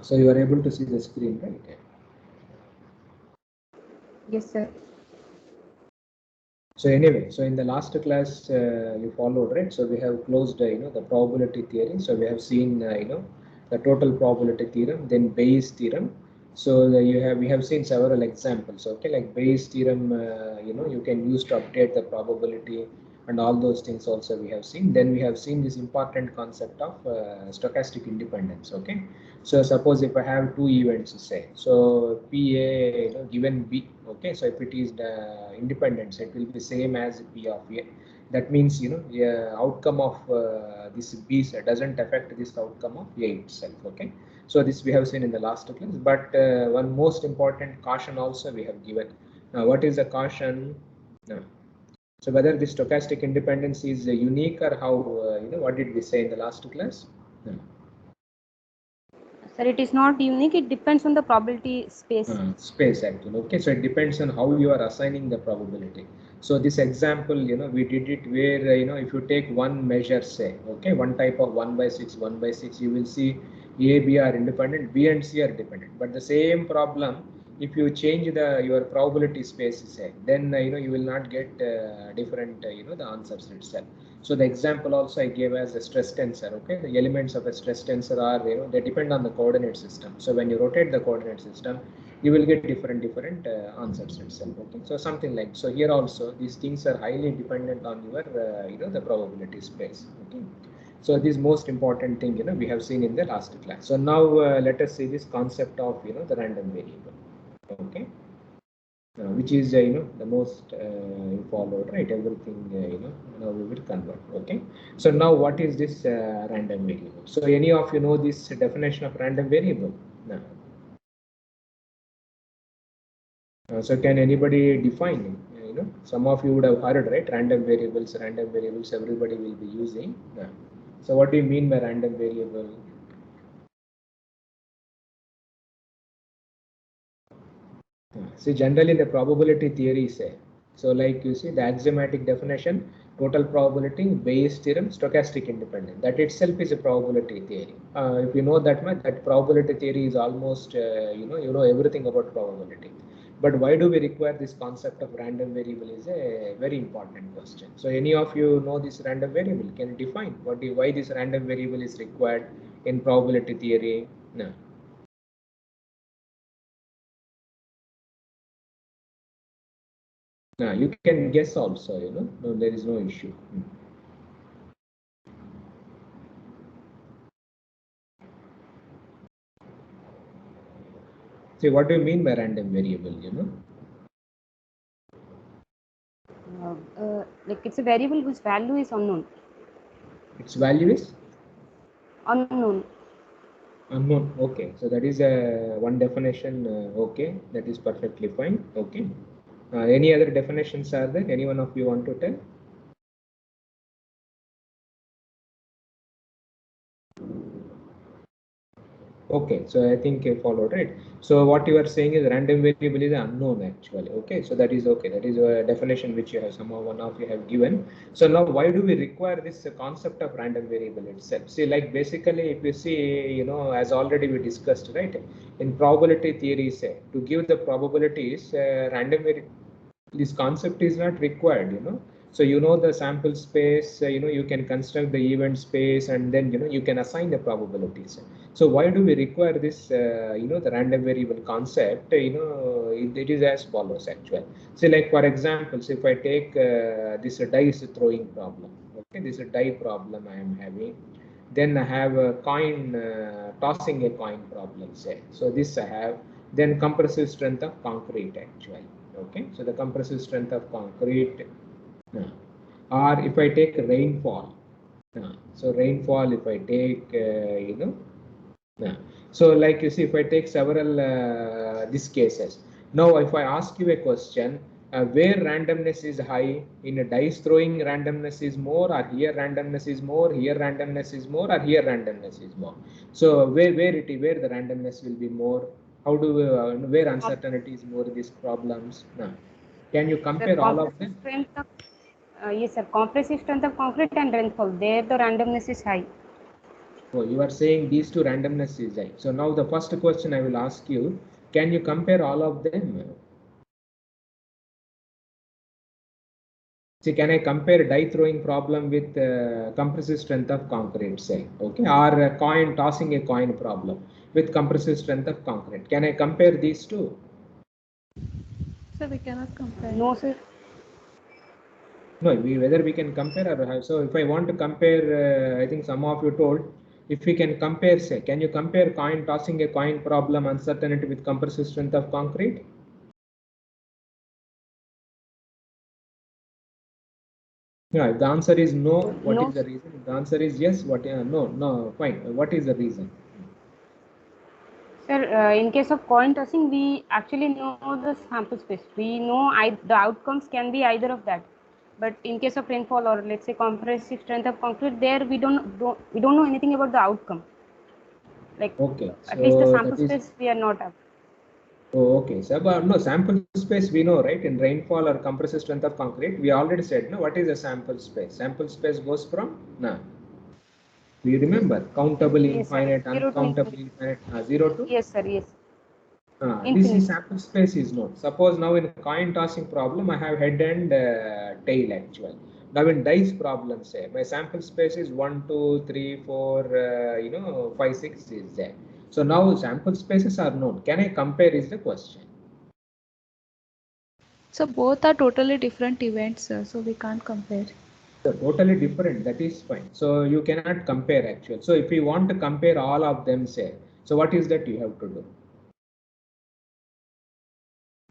So you are able to see the screen, right? Yes, sir. So anyway, so in the last class you followed, right? So we have closed, the probability theory. So we have seen, the total probability theorem, then Bayes theorem. So we have seen several examples. Okay, like Bayes theorem, you can use to update the probability and all those things also we have seen. Then we have seen this important concept of stochastic independence. Okay, so suppose if I have two events, say, so PA, given B, okay, so if it is the independence, it will be same as P of A. That means, the outcome of this B doesn't affect this outcome of A itself. Okay, so this we have seen in the last class. But one most important caution also we have given. Now, what is the caution? So whether this stochastic independence is unique or how, what did we say in the last class? Sir, it is not unique. It depends on the probability space. Space actually. Okay, so it depends on how you are assigning the probability. So this example, we did it where, if you take one measure, say, okay, one type of 1/6, you will see A, B are independent, B and C are dependent. But the same problem, if you change your probability space, say, then, you will not get different, the answers itself. So the example also I gave as a stress tensor. Okay, the elements of a stress tensor are, they depend on the coordinate system. So when you rotate the coordinate system, you will get different answers itself. Okay, so something like so here also these things are highly dependent on your the probability space. Okay, so this most important thing we have seen in the last class. So now let us see this concept of the random variable. Okay. Which is the most followed, right? Everything now we will convert. Okay, so now what is this random variable? So any of you know this definition of random variable? No. So can anybody define it? Some of you would have heard, right? Random variables everybody will be using. So what do you mean by random variable? See, generally the probability theory say, so like you see the axiomatic definition, total probability, Bayes theorem, stochastic independence. That itself is a probability theory. If you know that much, that probability theory is almost, you know everything about probability. But why do we require this concept of random variable is a very important question. So any of you know this random variable? Can you define why this random variable is required in probability theory? No. You can guess also, no, there is no issue. See, what do you mean by random variable, Like it's a variable whose value is unknown. Its value is? Unknown. Unknown. Okay, so that is one definition. Okay, that is perfectly fine. Okay. Any other definitions are there? Any one of you want to tell? Okay, so I think you followed, right? So what you are saying is random variable is unknown actually. Okay, so that is okay. That is a definition which you have somehow one of you have given. So now why do we require this concept of random variable itself? See, like basically if you see, as already we discussed, right? In probability theory, say to give the probabilities, random variable, this concept is not required, so the sample space, you can construct the event space and then you can assign the probabilities. So why do we require this the random variable concept? It is as follows actually. So like for example, so if I take this dice throwing problem, okay, this is a die problem I am having, then I have a coin tossing a coin problem, say. So this I have, then compressive strength of concrete actually. Okay, so the compressive strength of concrete, or if I take rainfall, so rainfall if I take so like you see, if I take several these cases, now if I ask you a question, where randomness is high, in a dice throwing randomness is more, or here randomness is more, here randomness is more, or here randomness is more? So where the randomness will be more? How do we, where uncertainty is more, these problems? Can you compare all of them? Yes, sir. Compressive strength of concrete and rainfall. There the randomness is high. Oh, you are saying these two randomness is I. So now the first question I will ask you, can you compare all of them? See, can I compare die throwing problem with compressive strength of concrete, say, okay, or coin tossing a coin problem with compressive strength of concrete? Can I compare these two? So we cannot compare. No, sir. No, whether we can compare or have. So if I want to compare, I think some of you told, if we can compare, say, can you compare coin tossing a coin problem uncertainty with compressive strength of concrete? Yeah, if the answer is no, what No, is the reason? If the answer is yes, what? No, fine. What is the reason? sir. In case of coin tossing, we actually know the sample space. We know the outcomes can be either of that. But in case of rainfall or let's say compressive strength of concrete, there we don't know anything about the outcome. Like Okay, at least the so sample that is. space we are not up. Oh, okay. So, but no, sample space we know, right? In rainfall or compressive strength of concrete, we already said, no, what is a sample space? Sample space goes from, no. Do you remember? Countable, Yes, sir. infinite, 0 to uncountable, infinity. infinite, 0 to? Yes, sir. Yes. This is Infinity. sample space is known. Suppose now in coin tossing problem, I have head and tail actually. Now in dice problem, say my sample space is 1, 2, 3, 4, 5, 6 is there. So now sample spaces are known. Can I compare is the question. So both are totally different events, so we can't compare. So totally different, that is fine. So you cannot compare actually. So if you want to compare all of them, say, so what is that you have to do?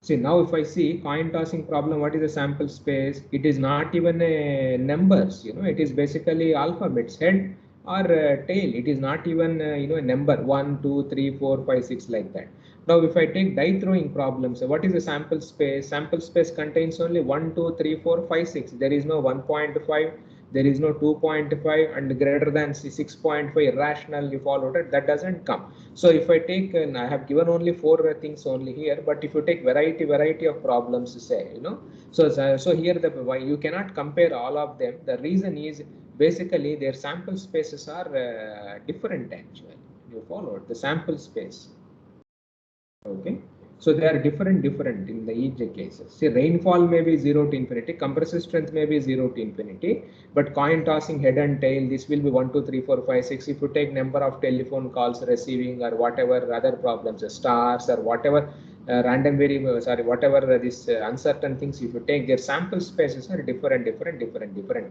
See, now if I see coin tossing problem, what is the sample space? It is not even a numbers, it is basically alphabets, head or tail. It is not even, a number 1, 2, 3, 4, 5, 6 like that. Now, if I take die throwing problems, so what is the sample space? Sample space contains only 1, 2, 3, 4, 5, 6. There is no 1.5, there is no 2.5 and greater than 6.5 irrational, you followed it, that doesn't come. So if I take, and I have given only 4 things only here, but if you take variety of problems, say, so here why you cannot compare all of them. The reason is basically their sample spaces are different actually. You followed the sample space. Okay. So they are different in the each cases. See, rainfall may be 0 to infinity, compressive strength may be 0 to infinity, but coin tossing head and tail, this will be 1, 2, 3, 4, 5, 6. If you take number of telephone calls receiving or whatever other problems, stars or whatever random variable, whatever this uncertain things, if you take their sample spaces are different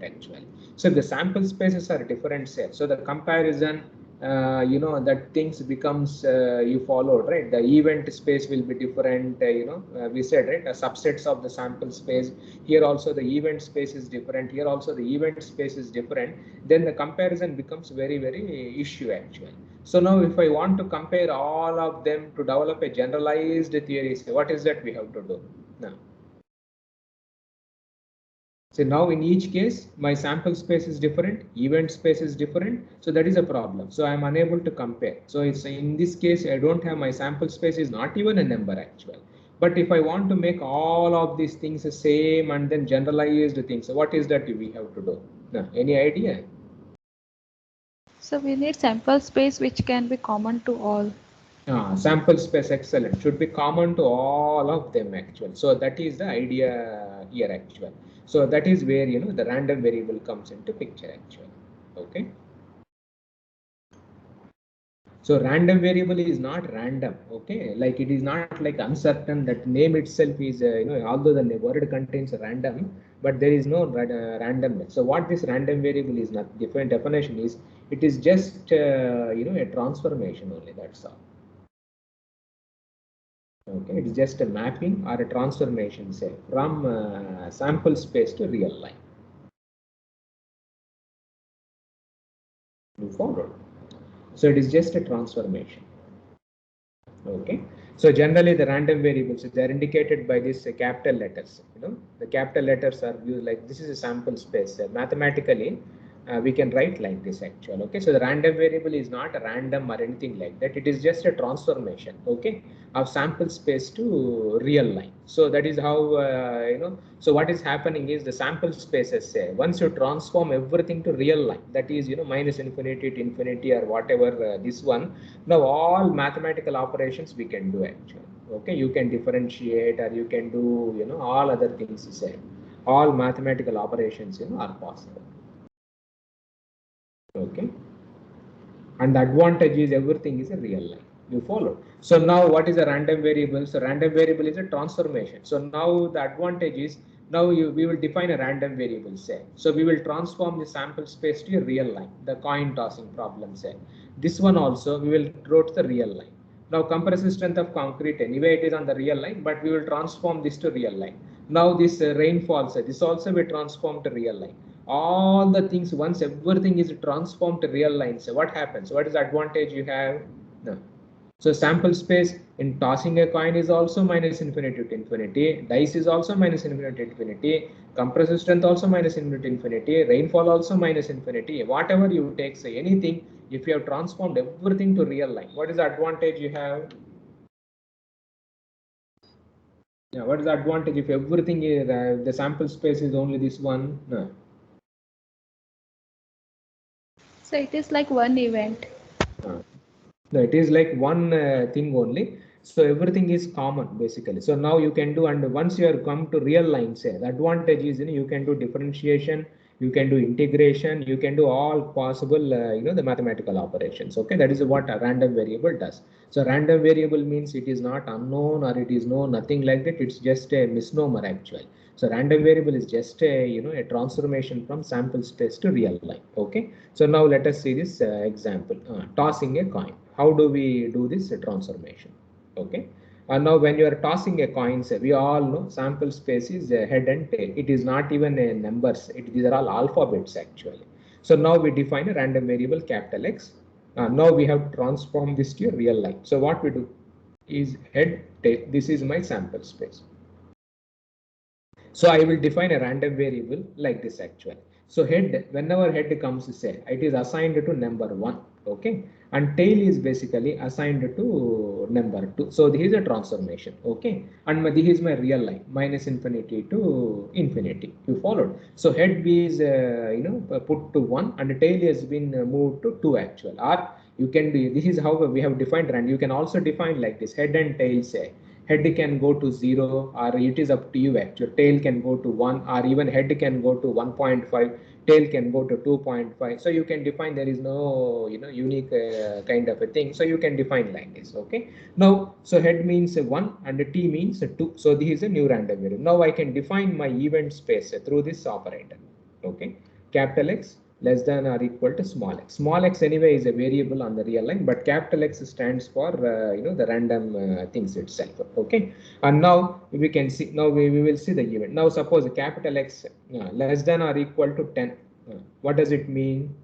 actually. So if the sample spaces are different, say, so the comparison that things becomes you followed, right? The event space will be different, we said, right? The subsets of the sample space. Here also the event space is different. Here also the event space is different. Then the comparison becomes very issue actually. So now if I want to compare all of them to develop a generalized theory, so what is that we have to do now? So now in each case, my sample space is different, event space is different. So that is a problem. So I'm unable to compare. So it's in this case, I don't have my sample space is not even a number actually. But if I want to make all of these things the same and then generalized things, so what is that we have to do? Now, any idea? So we need sample space which can be common to all. Sample space, excellent, should be common to all of them actually. So that is the idea here actually. So that is where the random variable comes into picture actually. Okay. So random variable is not random, okay? Like it is not like uncertain. That name itself is, although the word contains random, but there is no randomness. So what this random variable is, not different definition is, it is just, a transformation only. That's all. Okay, it's just a mapping or a transformation, say, from sample space to real line. You followed. So it is just a transformation. Okay. So generally the random variables, they are indicated by these capital letters. The capital letters are used like this is a sample space. Mathematically, we can write like this actually. Okay, so the random variable is not random or anything like that. It is just a transformation, okay, of sample space to real line. So that is how so what is happening is the sample spaces say once you transform everything to real line, that is minus infinity to infinity or whatever this one. Now all mathematical operations we can do actually. Okay, you can differentiate or you can do all other things say. All mathematical operations are possible. Okay, and the advantage is everything is a real line. You follow. So now what is a random variable? So random variable is a transformation. So now the advantage is now we will define a random variable say. So we will transform the sample space to a real line, the coin tossing problem say. This one also we will draw to the real line. Now compressive strength of concrete anyway it is on the real line, but we will transform this to real line. Now this rainfall say this also we transform to real line. All the things once everything is transformed to real lines, what happens? What is the advantage you have? No. So sample space in tossing a coin is also minus infinity to infinity. Dice is also minus infinity to infinity. Compressive strength also minus infinity to infinity. Rainfall also minus infinity. Whatever you take, say anything, if you have transformed everything to real line, what is the advantage you have? Yeah, what is the advantage if everything is the sample space is only this one? No. So it is like one event. No, it is like one thing only. So everything is common basically. So now you can do, and once you have come to real lines, the advantage is you can do differentiation, you can do integration, you can do all possible the mathematical operations. Okay, that is what a random variable does. So random variable means it is not unknown or it is known, nothing like that. It's just a misnomer actually. So random variable is just a a transformation from sample space to real line. Okay, so now let us see this example, tossing a coin. How do we do this transformation? Okay, and now when you are tossing a coin, say, we all know sample space is head and tail. It is not even a numbers. These are all alphabets actually. So now we define a random variable capital X. Now we have transformed this to a real line. So what we do is head tail. This is my sample space. So I will define a random variable like this actually. So head, whenever head comes, say it is assigned to number 1. Okay, and tail is basically assigned to number 2. So this is a transformation. Okay, and this is my real line minus infinity to infinity. You followed. So head is put to 1 and tail has been moved to 2 actual. Or you can do, this is how we have defined, and you can also define like this: head and tail say. Head can go to 0 or it is up to you actually. Tail can go to 1 or even head can go to 1.5. Tail can go to 2.5. So you can define, there is no unique kind of a thing. So you can define like this. Okay. Now, so head means 1 and T means 2. So this is a new random variable. Now I can define my event space through this operator. Okay. Capital X less than or equal to small x. Small x anyway is a variable on the real line, but capital X stands for the random things itself. Okay, and now we can see, now we will see the event. Now suppose capital X less than or equal to 10. What does it mean?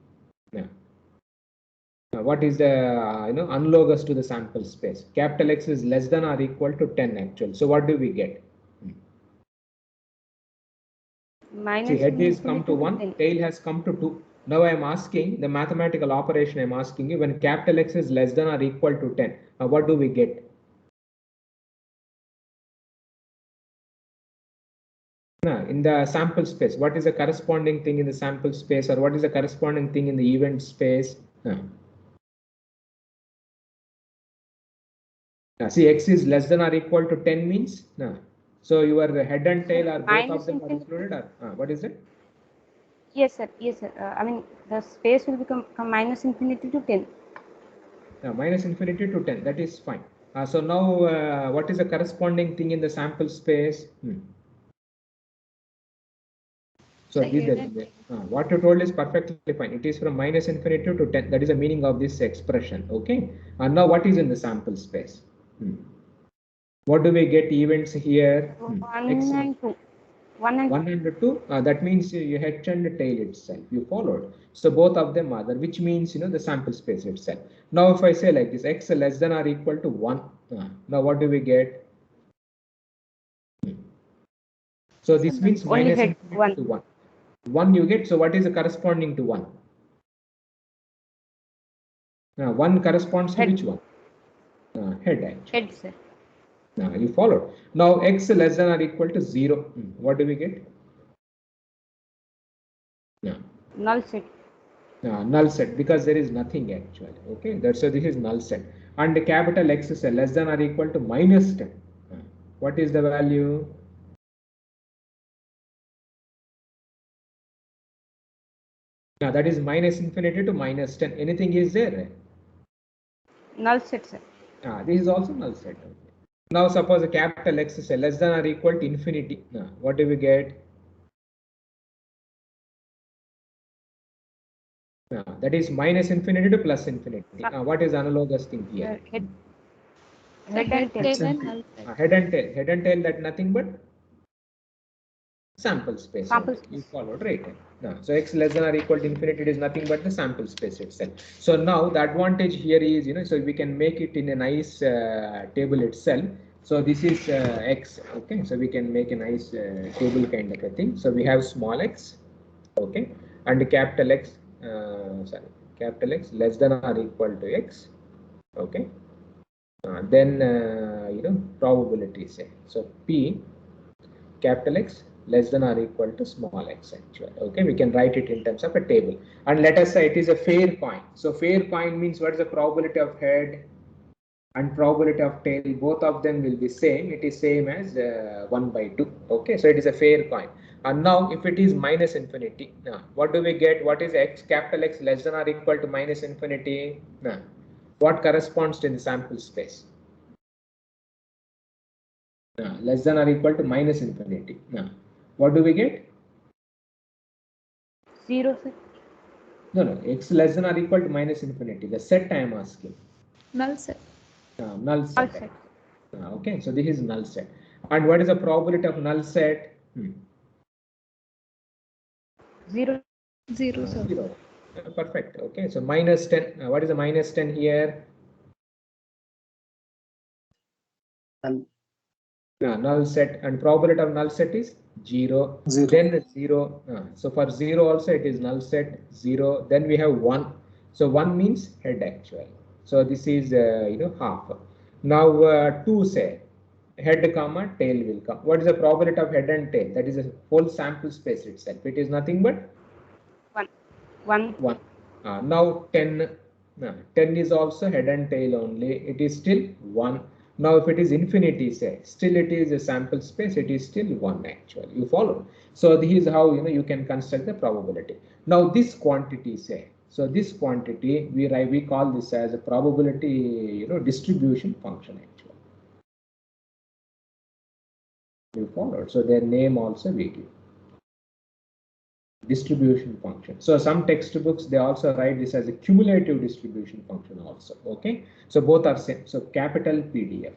What is the analogous to the sample space? Capital X is less than or equal to 10 actually. So what do we get? Minus See, head is come infinity to 1, 10. tail has come to 2. Now I am asking the mathematical operation. I am asking you, when capital X is less than or equal to 10, what do we get? In the sample space, what is the corresponding thing in the sample space, or what is the corresponding thing in the event space? See, X is less than or equal to 10 means? So your head and tail are both of them are included, or what is it? Yes, sir. Yes, sir. I mean, the space will become minus infinity to 10. Minus infinity to 10. That is fine. So now, what is the corresponding thing in the sample space? So what you told is perfectly fine. It is from minus infinity to 10. That is the meaning of this expression. Okay. And now what is in the sample space? What do we get events here? 1 and 2. 1 and 2. That means you head and tail itself. You followed. So both of them are there, which means the sample space itself. Now if I say like this, x less than or equal to 1. Now what do we get? So this means minus infinity to 1. 1 you get. So what is the corresponding to 1? Now 1 corresponds to Head. which one? Head actually. Head, sir. Now you followed. Now x less than or equal to 0. What do we get? Null set. Null set, because there is nothing actually. Okay, that's so this is null set. And the capital X is less than or equal to minus 10. What is the value? Now that is minus infinity to minus 10. Anything is there? Null set, sir. This is also null set. Now suppose the capital X is less than or equal to infinity. What do we get? That is minus infinity to plus infinity. What is analogous thing here? Head. So Head and tail. tail and null set. Head and tail. Head and tail, that nothing but sample space. Sample You space. followed, right? So x less than or equal to infinity, it is nothing but the sample space itself. So now the advantage here is, so we can make it in a nice table itself. So this is x, okay? So we can make a nice table kind of a thing. So we have small x, okay? And capital X, capital X less than or equal to x, okay? Then, probability say. So P capital X less than or equal to small x actually. Okay, we can write it in terms of a table. And let us say it is a fair coin. So fair coin means what is the probability of head and probability of tail? Both of them will be same. It is same as 1 by 2. Okay, so it is a fair coin. And now if it is minus infinity, what do we get? What is x capital X less than or equal to minus infinity? What corresponds to the sample space? Less than or equal to minus infinity. What do we get? 0, sir. No, x less than or equal to minus infinity. The set I am asking. Null set. Null set. Null set. Okay, so this is null set. And what is the probability of null set? 0. 0, sir. 0. Perfect. Okay, so minus 10. What is the minus 10 here? Null set, and probability of null set is 0. Then 0. So for 0 also it is null set 0. Then we have 1. So 1 means head actually. So this is half. Now 2 say head comma tail will come. What is the probability of head and tail? That is a whole sample space itself. It is nothing but 1. 1. Now 10. 10 is also head and tail only. It is still 1. Now if it is infinity, say, still it is a sample space, it is still 1 actually. You follow? So this is how you can construct the probability. Now this quantity, say, so this quantity we call this as a probability distribution function actually. You follow? So their name also we give. Distribution function. So some textbooks, they also write this as a cumulative distribution function also. Okay, so both are same. So capital PDF,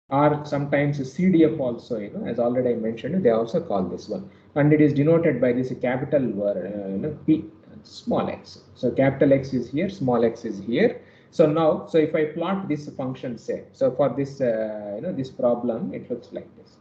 or sometimes CDF also, as already I mentioned, they also call this one, and it is denoted by this capital P small x. So capital X is here, small x is here. So now, so if I plot this function, say, so for this this problem, it looks like this.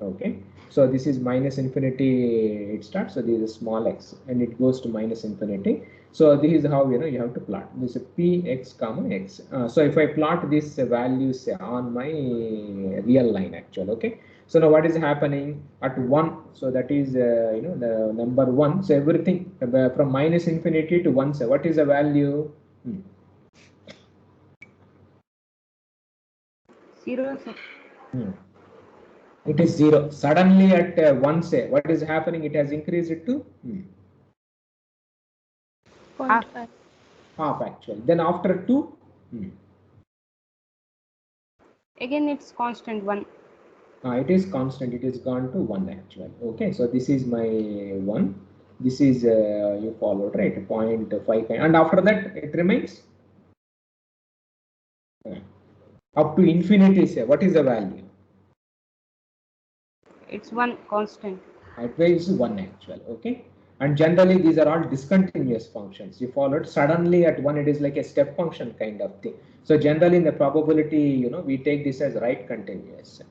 Okay, so this is minus infinity, it starts, so this is small x and it goes to minus infinity. So this is how you have to plot this p x comma x. So if I plot these values on my real line actually, okay, so now what is happening at 1? So that is the number 1. So everything from minus infinity to 1, so what is the value? 0, sir. It is 0. Suddenly at 1, say, what is happening? It has increased it to 0.5. half actually. Then after 2, Again, it's constant 1. it is constant. It is gone to 1 actually. Okay, so this is my 1. This is you followed, right? 0.5, and after that it remains up to infinity. Say, what is the value? It's 1 constant. It is 1 actually. Okay, and generally these are all discontinuous functions. You followed. Suddenly at 1, it is like a step function kind of thing. So generally in the probability, we take this as right continuous.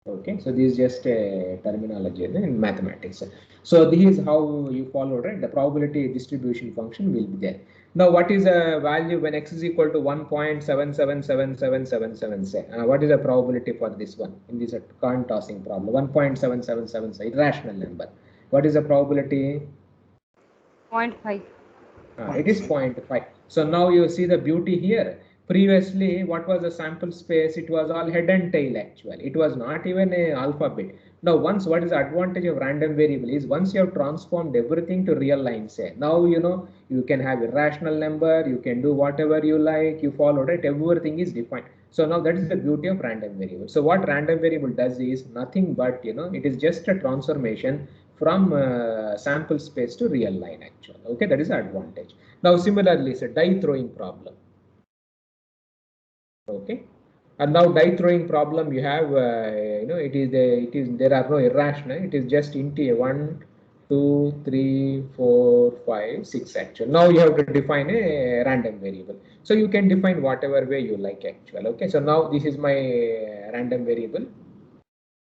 Okay, so this is just a terminology in mathematics. So this is how you follow, right? The probability distribution function will be there. Now, what is a value when x is equal to 1.777777? Say, what is the probability for this one in this coin tossing problem? 1.777, irrational number. What is the probability? 0.5. It is 0.5. So now you see the beauty here. Previously, what was the sample space? It was all head and tail actually. It was not even a alphabet. Now, once what is the advantage of random variable is once you have transformed everything to real line, say now you know you can have irrational number, you can do whatever you like, you follow it, everything is defined. So now that is the beauty of random variable. So what random variable does is nothing but it is just a transformation from sample space to real line actually. Okay, that is the advantage. Now similarly, it's a die throwing problem. Okay, and now die throwing problem you have it is there are no irrational. It is just int 1, 2, 3, 4, 5, 6 actually. Now you have to define a random variable. So you can define whatever way you like actually. Okay, so now this is my random variable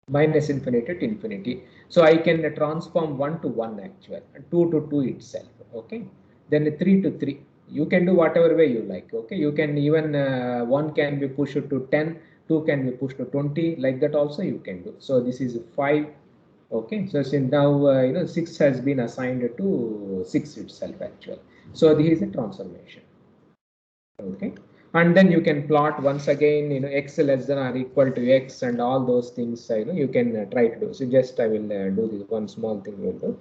minus infinity to infinity. So I can transform 1 to 1 actually, 2 to 2 itself. Okay, then 3 to 3. You can do whatever way you like. Okay, you can even 1 can be pushed to 10, 2 can be pushed to 20, like that also you can do. So this is 5. Okay, so since now 6 has been assigned to 6 itself actually. So this is a transformation. Okay, and then you can plot once again x less than or equal to x and all those things you can try to do. So just I will do this one small thing. We'll do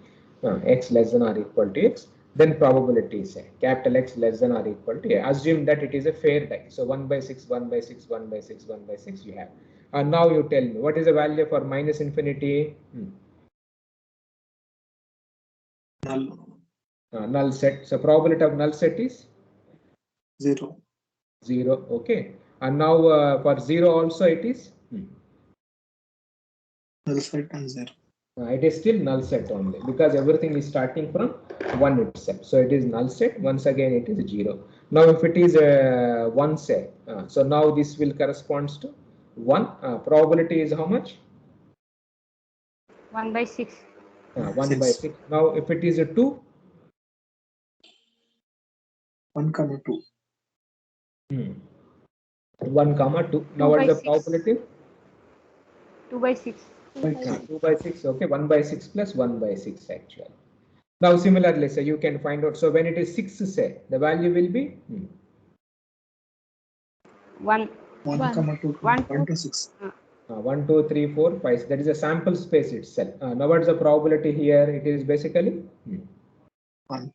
x less than or equal to x, then probability say capital X less than or equal to a. Assume that it is a fair die. So 1 by 6, 1 by 6, 1 by 6, 1 by 6 you have. And now you tell me what is the value for minus infinity? Null set. So probability of null set is 0. 0. Okay, and now for 0 also it is Null set and 0. it is still null set only because everything is starting from 1 itself. So it is null set. Once again it is 0. Now if it is 1 set, so now this will corresponds to 1. Probability is how much? 1 by 6. 1 by 6. Now if it is a 2, 1, 2. 1, 2. Now what is the probability? 2 by 6. 2 by 6. Okay, 1 by 6 plus 1 by 6 actually. Now similarly, so you can find out. So when it is 6, say the value will be 1. 1, 2, 1 to 6. 1, 2, 3, 4, 5. That is a sample space itself. Now what is the probability here? It is basically 1.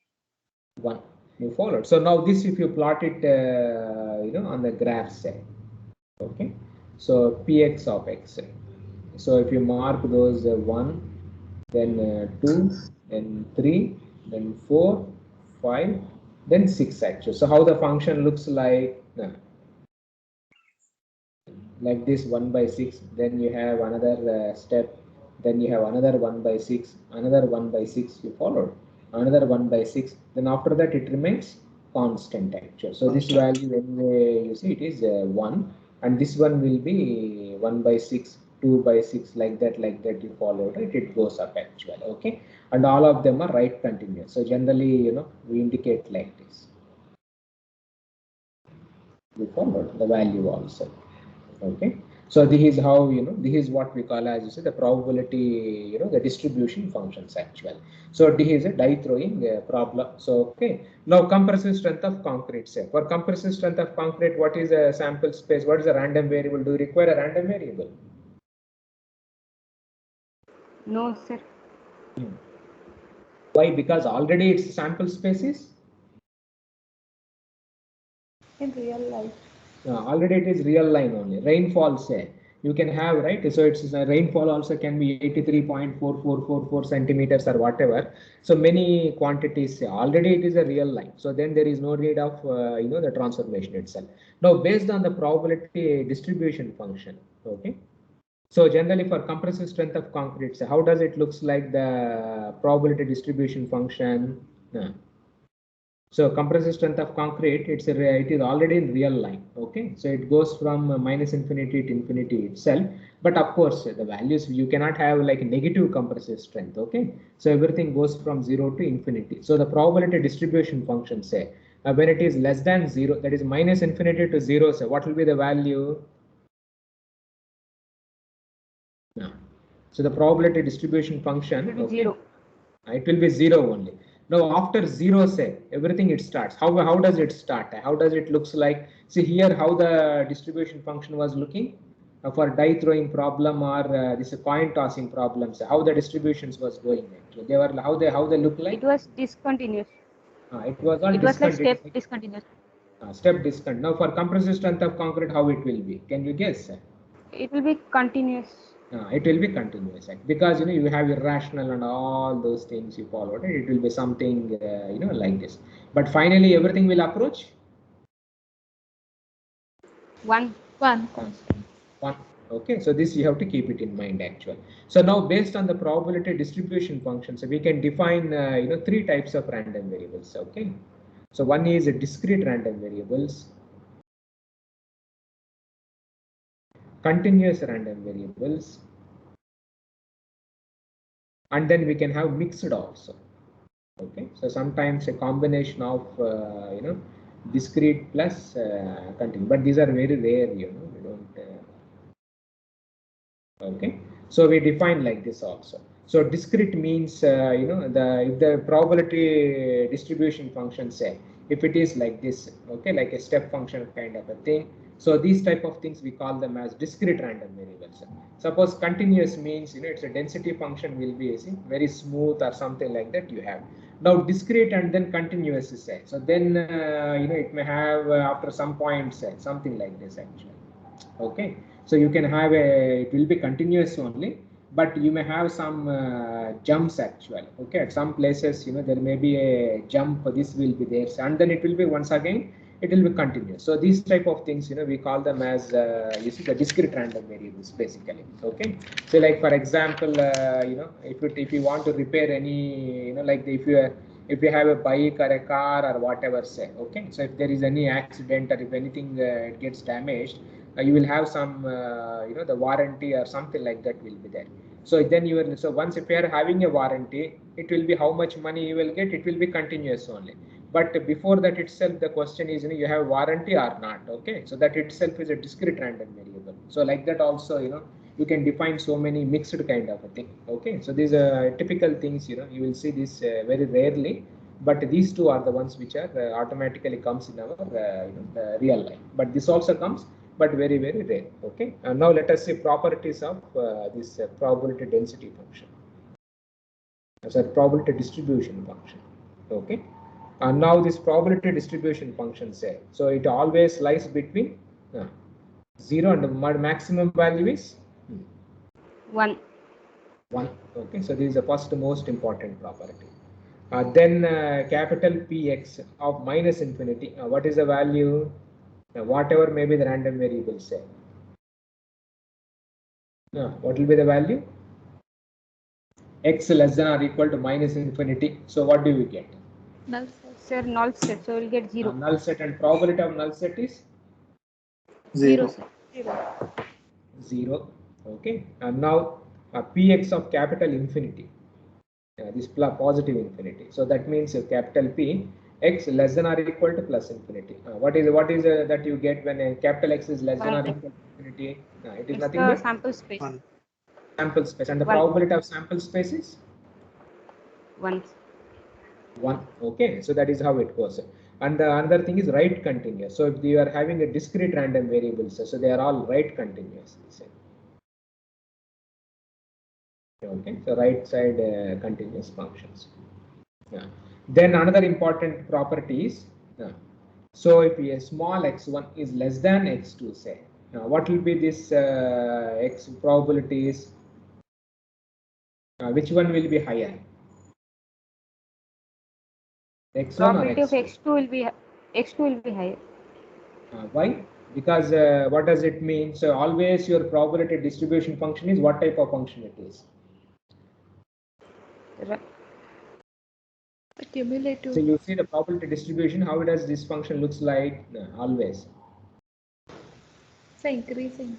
1. You followed. So now this, if you plot it, on the graph, say, okay. So px of x. So if you mark those 1, then 2, then 3, then 4, 5, then 6 actually. So how the function looks like this 1 by 6, then you have another step, then you have another 1 by 6, another 1 by 6 you followed, another 1 by 6, then after that it remains constant actually. So this value when you see it is 1, and this one will be 1 by 6, 2 by 6, like that you follow, right? It goes up actually. Okay, and all of them are right continuous. So generally we indicate like this. You followed the value also. Okay, so this is how this is what we call as the probability, the distribution functions actually. So this is a die throwing problem. So okay, now compressive strength of concrete. Say for compressive strength of concrete, what is a sample space? What is a random variable? Do you require a random variable? No, sir. Why? Because already its sample space is In real life. already it is real line only. Rainfall, say you can have, right? So it's rainfall also can be 83.4444 centimeters or whatever. So many quantities, say already it is a real line. So then there is no need of the transformation itself. Now based on the probability distribution function, okay. So generally for compressive strength of concrete, so how does it looks like the probability distribution function? So compressive strength of concrete, it is already in real line. Okay, so it goes from minus infinity to infinity itself. But of course, the values you cannot have like negative compressive strength. Okay, so everything goes from 0 to infinity. So the probability distribution function say when it is less than 0, that is minus infinity to 0. So what will be the value? No. So the probability distribution function, It will be 0. It will be 0 only. Now after 0, say everything it starts. How does it start? How does it looks like? See here how the distribution function was looking for die throwing problem or this coin tossing problems. How the distributions was going actually. They were how they look like. It was discontinuous. It was all It was like discontinuous. step discontinuous. Step discontinuous. Now for compressive strength of concrete, how it will be? Can you guess? It will be continuous. It will be continuous because you have irrational and all those things you followed. It will be something like this. But finally, everything will approach 1. One constant. 1. Okay, so this you have to keep it in mind actually. So now based on the probability distribution function, so we can define 3 types of random variables. Okay, so one is discrete random variables, continuous random variables, and then we can have mixed also. Okay, so sometimes a combination of discrete plus continuous, but these are very rare. We don't. Okay, so we define like this also. So discrete means if the probability distribution function say if it is like this, okay, like a step function kind of a thing. So these type of things we call them as discrete random variables. Suppose continuous means it's a density function will be very smooth or something like that you have. Now discrete and then continuous is say. So then it may have after some point say something like this actually. Okay, so you can have it will be continuous only, but you may have some jumps actually. Okay, at some places there may be a jump, this will be there, and then it will be once again it will be continuous. So these type of things we call them as the discrete random variables basically. Okay, so like for example if you want to repair any like if you have a bike or a car or whatever say, okay, so if there is any accident or if anything it gets damaged, you will have some the warranty or something like that will be there. So then so once if you are having a warranty, it will be how much money you will get, it will be continuous only. But before that itself the question is you have warranty or not. Okay, so that itself is a discrete random variable. So like that also you can define so many mixed kind of a thing. Okay, so these are typical things you will see this very rarely, but these two are the ones which are automatically comes in our real life. But this also comes, but very rare. Okay, and now let us see properties of this probability density function as a probability distribution function. Okay, and now this probability distribution function say, so it always lies between 0 and the maximum value is 1. 1. Okay, so this is the first most important property. Then capital Px of minus infinity, what is the value? Whatever may be the random variable say. What will be the value? X less than or equal to minus infinity. So what do we get? Null set. Sir, null set, so we'll get 0. Null set, and probability of null set is 0. Sir. 0. Okay, and now Px of capital infinity, this positive infinity. So that means capital P x less than or equal to plus infinity. What is that you get when capital X is less than or equal to infinity? It is It's nothing the but sample space. 1. sample space, and the 1. probability of sample space is 1. 1. Okay, so that is how it goes. And the another thing is right continuous. So if you are having a discrete random variables, so they are all right continuous. Okay, so right side continuous functions. Yeah. Then another important property is so if a small x1 is less than x2, say, what will be this x probabilities? Which one will be higher? X1 Probability or of x2? x2 will be higher. Why? Because what does it mean? So always your probability distribution function is what type of function it is? The cumulative. So you see the probability distribution, how does this function looks like? Always It's increasing.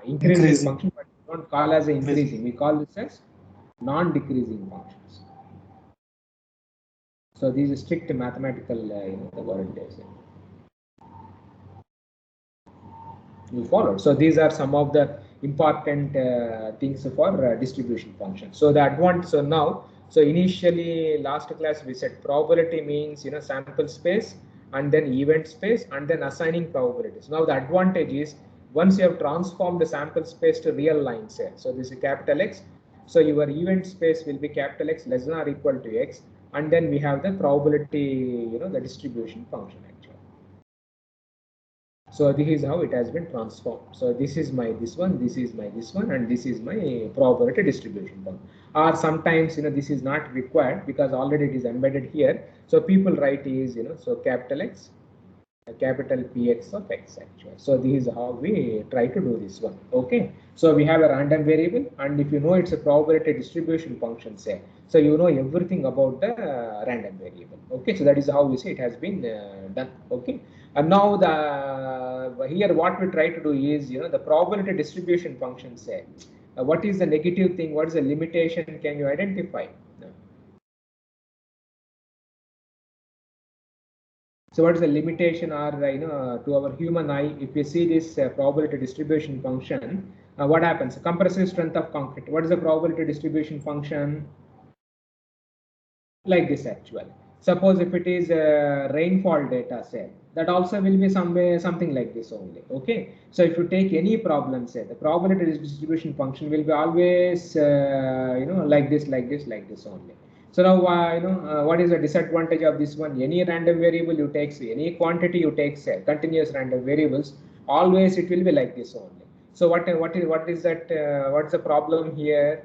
increasing Increasing. function, but we don't call as Increasing. increasing. We call this as non-decreasing functions. So these are strict mathematical, the warranties. You followed. So these are some of the important things for distribution function. So the advantage. So now, so initially last class we said probability means sample space and then event space and then assigning probabilities. Now the advantage is once you have transformed the sample space to real lines here. So this is capital X. So your event space will be capital X less than or equal to X, and then we have the probability, the distribution function actually. So this is how it has been transformed. So this is my this one, this is my this one, and this is my probability distribution one. Or sometimes this is not required because already it is embedded here. So people write is so capital X, a capital Px of X actually. So this is how we try to do this one. Okay. So we have a random variable, and if you know it's a probability distribution function, say, so you know everything about the random variable. Okay. So that is how we say it has been done. Okay. And now the here what we try to do is the probability distribution function, say what is the negative thing, what is the limitation, can you identify? No. So what is the limitation, or to our human eye, if we see this probability distribution function, what happens? Compressive strength of concrete. What is the probability distribution function? Like this actually. Suppose if it is rainfall data set, that also will be something like this only. Okay. So if you take any problem set, the probability distribution function will be always like this, like this, like this only. So now what is the disadvantage of this one? Any random variable you take, say, any quantity you take, say, continuous random variables, always it will be like this only. So what is that? What's the problem here?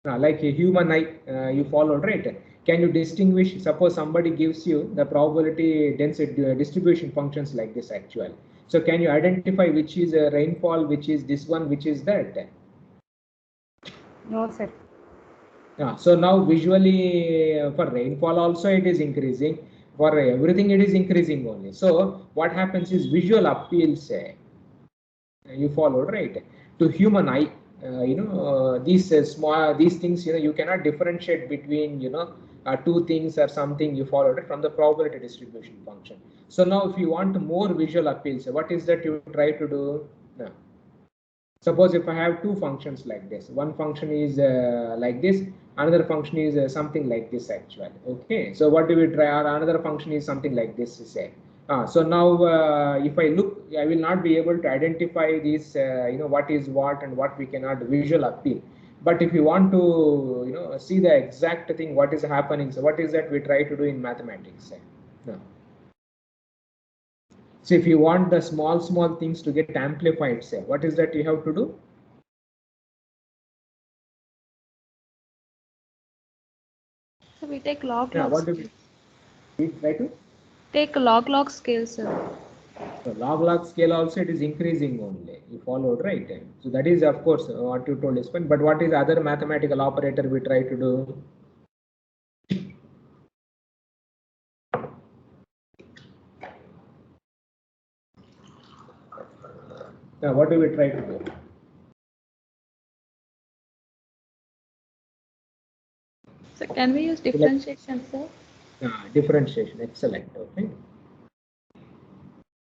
Like a human eye, you followed, right? Can you distinguish? Suppose somebody gives you the probability density distribution functions like this actually. So can you identify which is a rainfall, which is this one, which is that? No, sir. So now visually for rainfall also it is increasing. For everything it is increasing only. So what happens is visual appeal, say, you followed, right? To human eye, these small these things, you cannot differentiate between two things or something. You followed it from the probability distribution function. So now if you want more visual appeal, so what is that you try to do? No. Suppose if I have two functions like this, one function is like this, another function is something like this actually. Okay, so what do we try? Or another function is something like this, say. So now if I look, I will not be able to identify this, what is what and what we cannot visual appeal. But if you want to, see the exact thing, what is happening, so what is that we try to do in mathematics? Say. No. So if you want the small things to get amplified, say, what is that you have to do? So we take log Yeah, log what do scale. we try to? Take log scale, sir. So log scale also it is increasing only. You followed, right? So that is of course what you told is fine. But what is other mathematical operator we try to do? What do we try to do? So can we use differentiation, sir? Differentiation, excellent. Okay.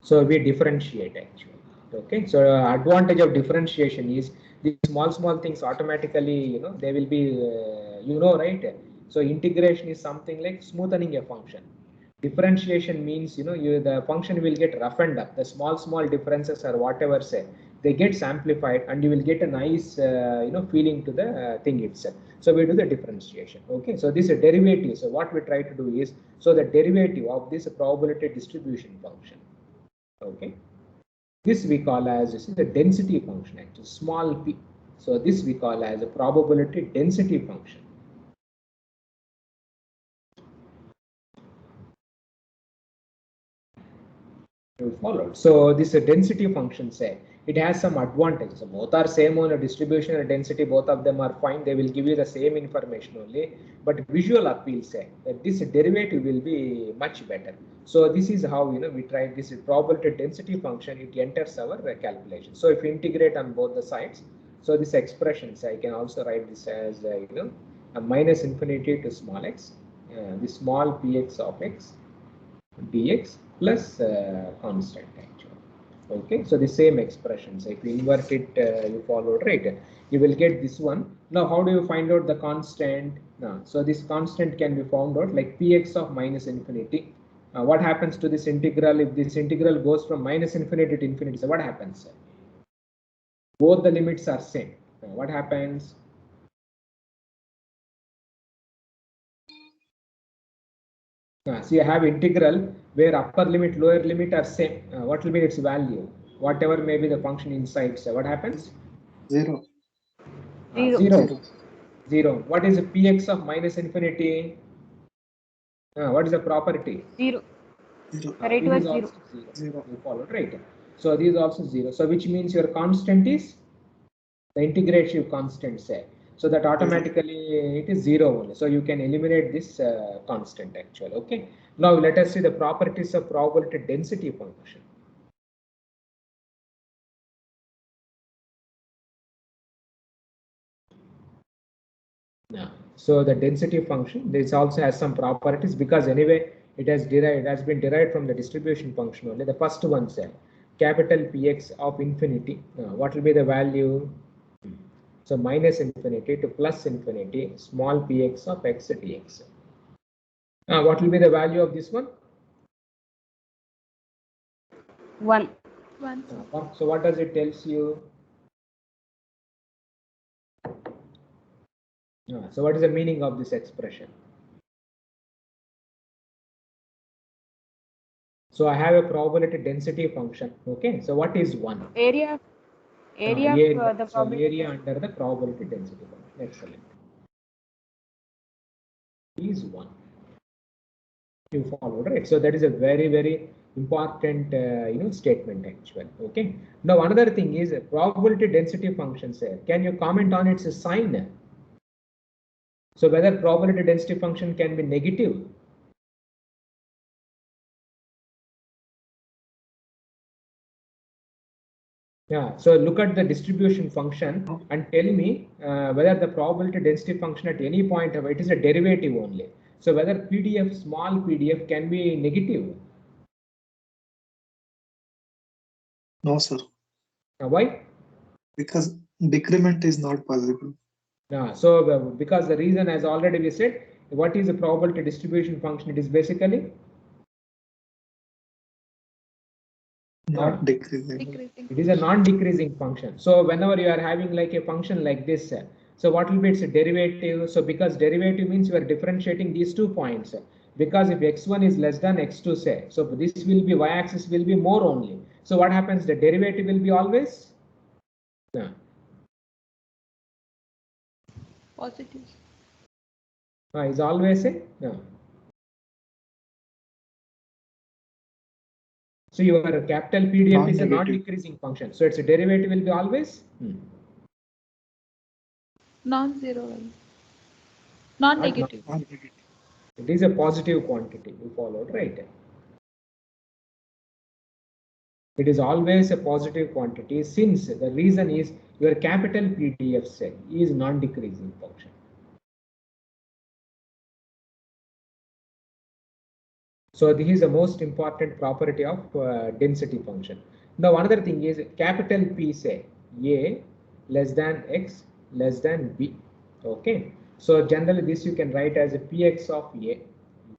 So we differentiate actually. Okay. So advantage of differentiation is these small things automatically, they will be, right? So integration is something like smoothing a function. Differentiation means, the function will get roughened up. The small differences or whatever, say, they get amplified, and you will get a nice, feeling to the thing itself. So we do the differentiation. Okay. So this is a derivative. So what we try to do is, so the derivative of this probability distribution function. Okay, this we call as, this is a density function actually, small p. So this we call as a probability density function. You followed. So this density function say it has some advantages. So both are same on a distribution and density. Both of them are fine. They will give you the same information only. But visual appeal say that this derivative will be much better. So this is how we try this probability density function. It enters our calculation. So if you integrate on both the sides, so this expressions I can also write this as a minus infinity to small x, the small px of x dx plus constant actually. Okay, so the same expression. So if you invert it, you followed right, you will get this one. Now, how do you find out the constant? Now, so this constant can be found out like px of minus infinity. What happens to this integral if this integral goes from minus infinity to infinity? So what happens? Both the limits are same. Now, what happens? So you have integral where upper limit, lower limit are same. What will be its value? Whatever may be the function inside. So what happens? 0. Zero. Zero. What is the px of minus infinity? What is the property? 0. 0. The rate was 0. 0. You followed right. So this is also 0. So which means your constant is the integration constant say. So that automatically it is 0 only. So you can eliminate this constant actually. Okay. Now let us see the properties of probability density function. Yeah. So the density function, this also has some properties because anyway it has been derived from the distribution function only. The first one say capital Px of infinity. What will be the value? So minus infinity to plus infinity, small px of x dx. What will be the value of this one? 1. 1. So what does it tells you? So what is the meaning of this expression? So I have a probability density function. Okay. So what is 1? Area of the so probability. area under the probability density function. Excellent. Is 1. You followed right. So that is a very important statement actually. Okay. Now another thing is probability density functions here. Can you comment on its sign? So whether probability density function can be negative. Yeah, so look at the distribution function and tell me whether the probability density function at any point of it is a derivative only. So whether PDF, small PDF can be negative. No, sir. Why? Because decrement is not possible. So because the reason, as already we said, what is the probability distribution function? It is basically Not decreasing. Decreasing. it is a non-decreasing function. So whenever you are having like a function like this, so what will be its derivative? So because derivative means you are differentiating these 2 points. Because if x1 is less than x2 say, so this will be y-axis will be more only. So what happens? The derivative will be always Positive. is always a So your capital PDF is a non-decreasing function. So its derivative will be always Non-zero value. Non-negative. It is a positive quantity. You followed right. It is always a positive quantity since the reason is your capital PDF cell is non-decreasing function. So this is the most important property of density function. Now another thing is capital P say A less than X less than B. Okay. So generally this you can write as a Px of A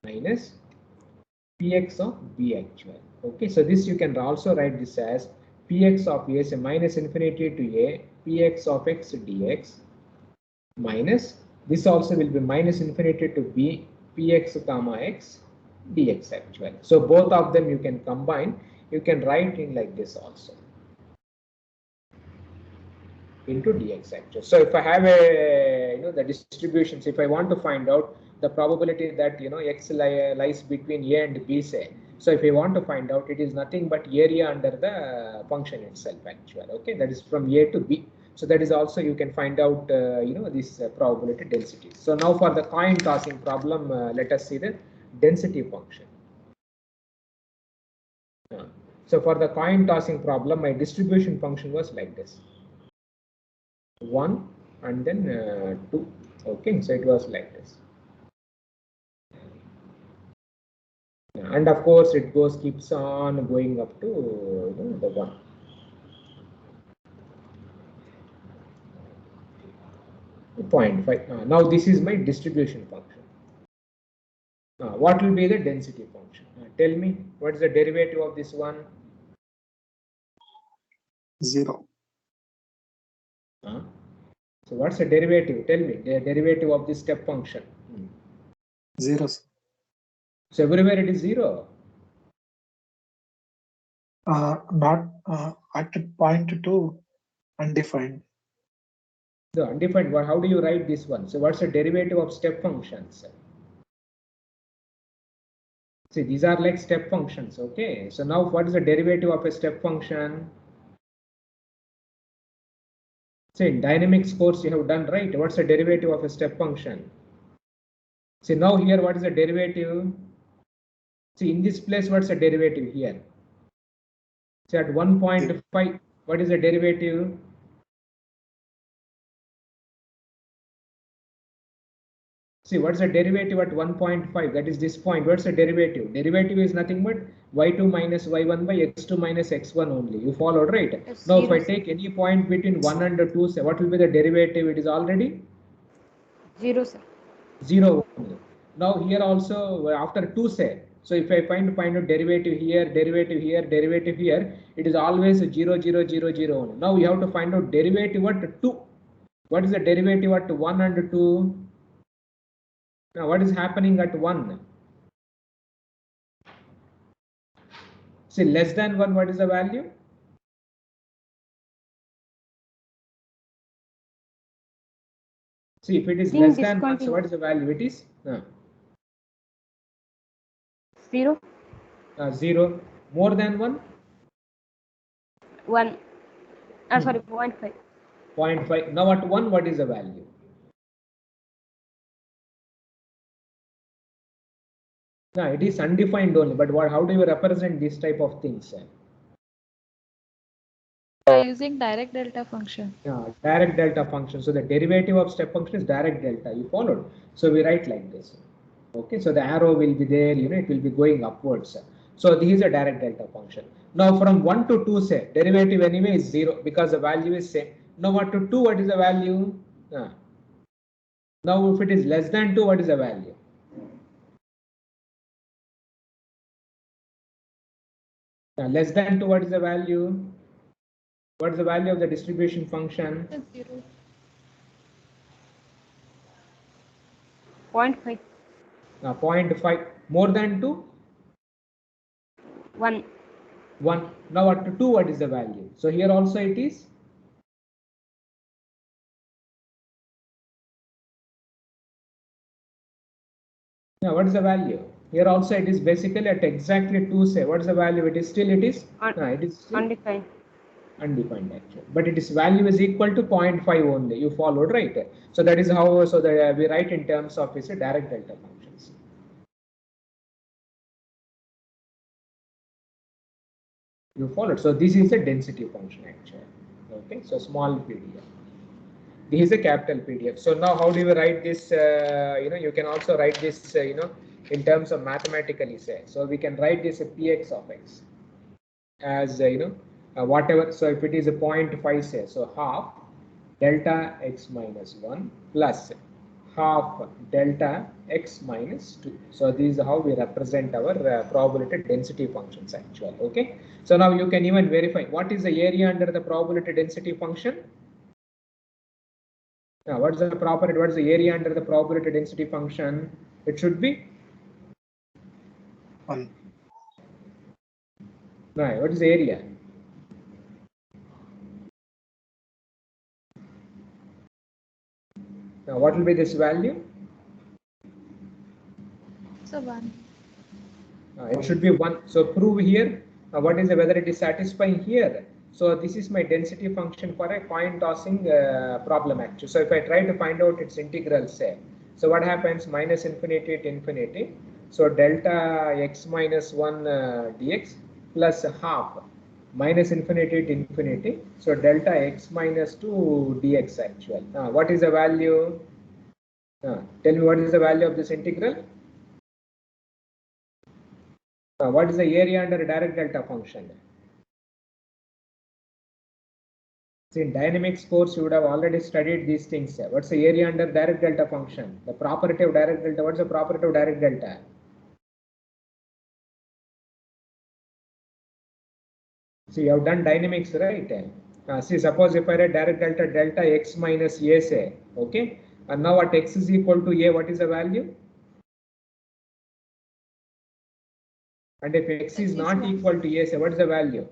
minus Px of B actually. Okay. So this you can also write this as Px of A, say minus infinity to A, Px of X dx minus this also will be minus infinity to B, Px comma X dx actually. So both of them you can combine, you can write in like this also into dx actually. So if I have a the distributions, if I want to find out the probability that x lies between A and B say, So if you want to find out, it is nothing but area under the function itself actually. Okay, that is from A to B. So that is also you can find out this probability density. So now for the coin tossing problem, let us see the density function. So for the coin tossing problem, my distribution function was like this: 1 and then 2. Okay, so it was like this. And of course it keeps on going up to the 1. Point 0.5. Now this is my distribution function. What will be the density function? Tell me, what is the derivative of this one? 0. So what's the derivative? Tell me the derivative of this step function. 0. So everywhere it is 0. Not at point 2, undefined. The undefined. How do you write this one? So what's the derivative of step functions? See, these are like step functions. Okay. So now what is the derivative of a step function? See, in dynamics course you have done, right? What's the derivative of a step function? See, now here what is the derivative? See, in this place what's the derivative here? See, at 1.5, what is the derivative? See, what's the derivative at 1.5? That is this point. What's the derivative? Derivative is nothing but y2 minus y1 by x2 minus x1 only. You followed, right? Yes, now, if I 0. take any point between 1 and 2, say, what will be the derivative? It is already 0, sir. 0 only. Now, here also, after 2, say, so if I find a derivative here, derivative here, derivative here, it is always 0, 0, 0, 0 only. Now, we have to find out derivative at 2. What is the derivative at 1 and 2? Now, what is happening at 1? See, less than 1, what is the value? See, if it is less than 1, so what is the value? It is 0. 0. More than 1? 1. Sorry, 0.5. 0.5. Now at 1, what is the value? No, it is undefined only. But how do you represent this type of things? By using direct delta function. Direct delta function. So the derivative of step function is direct delta. You followed. So we write like this. Okay. So the arrow will be there. It will be going upwards. So this is a direct delta function. Now from 1 to 2, say derivative anyway is 0 because the value is same. Now 1 to 2, what is the value? Now if it is less than 2, what is the value? Less than 2, what is the value? What is the value of the distribution function? 0. 0.5. 0.5. More than 2? 1. 1. Now at 2, what is the value? So here also it is? Now what is the value? Here also it is basically at exactly 2, say. What is the value? It is still, it is? It is still undefined. Undefined actually. But its value is equal to 0.5 only. You followed, right? So that is how, so that we write in terms of is a direct delta functions. You followed. So this is a density function actually. Okay, so small PDF. This is a capital PDF. So now how do you write this? You can also write this, in terms of mathematically say. So we can write this px of x as, whatever. So if it is a 0.5 say, so half delta x minus 1 plus half delta x minus 2. So this is how we represent our probability density functions actually. Okay. So now you can even verify what is the area under the probability density function. Now, what is the property? What is the area under the probability density function? It should be 1. Right. What is the area? Now, what will be this value? So 1. It should be 1. So prove here what is whether it is satisfying here. So this is my density function for a coin tossing problem actually. So if I try to find out its integral, say, so what happens? Minus infinity to infinity. So delta x minus 1 dx plus half minus infinity to infinity. So delta x minus 2 dx actual. What is the value? Tell me what is the value of this integral? What is the area under direct delta function? See, in dynamics course, you would have already studied these things. What's the area under direct delta function? The property of direct delta. What's the property of direct delta? See, you have done dynamics, right? See, suppose if I write direct delta delta x minus a, say, okay, and now at x is equal to a, what is the value? And if x is not equal to a, say, what is the value?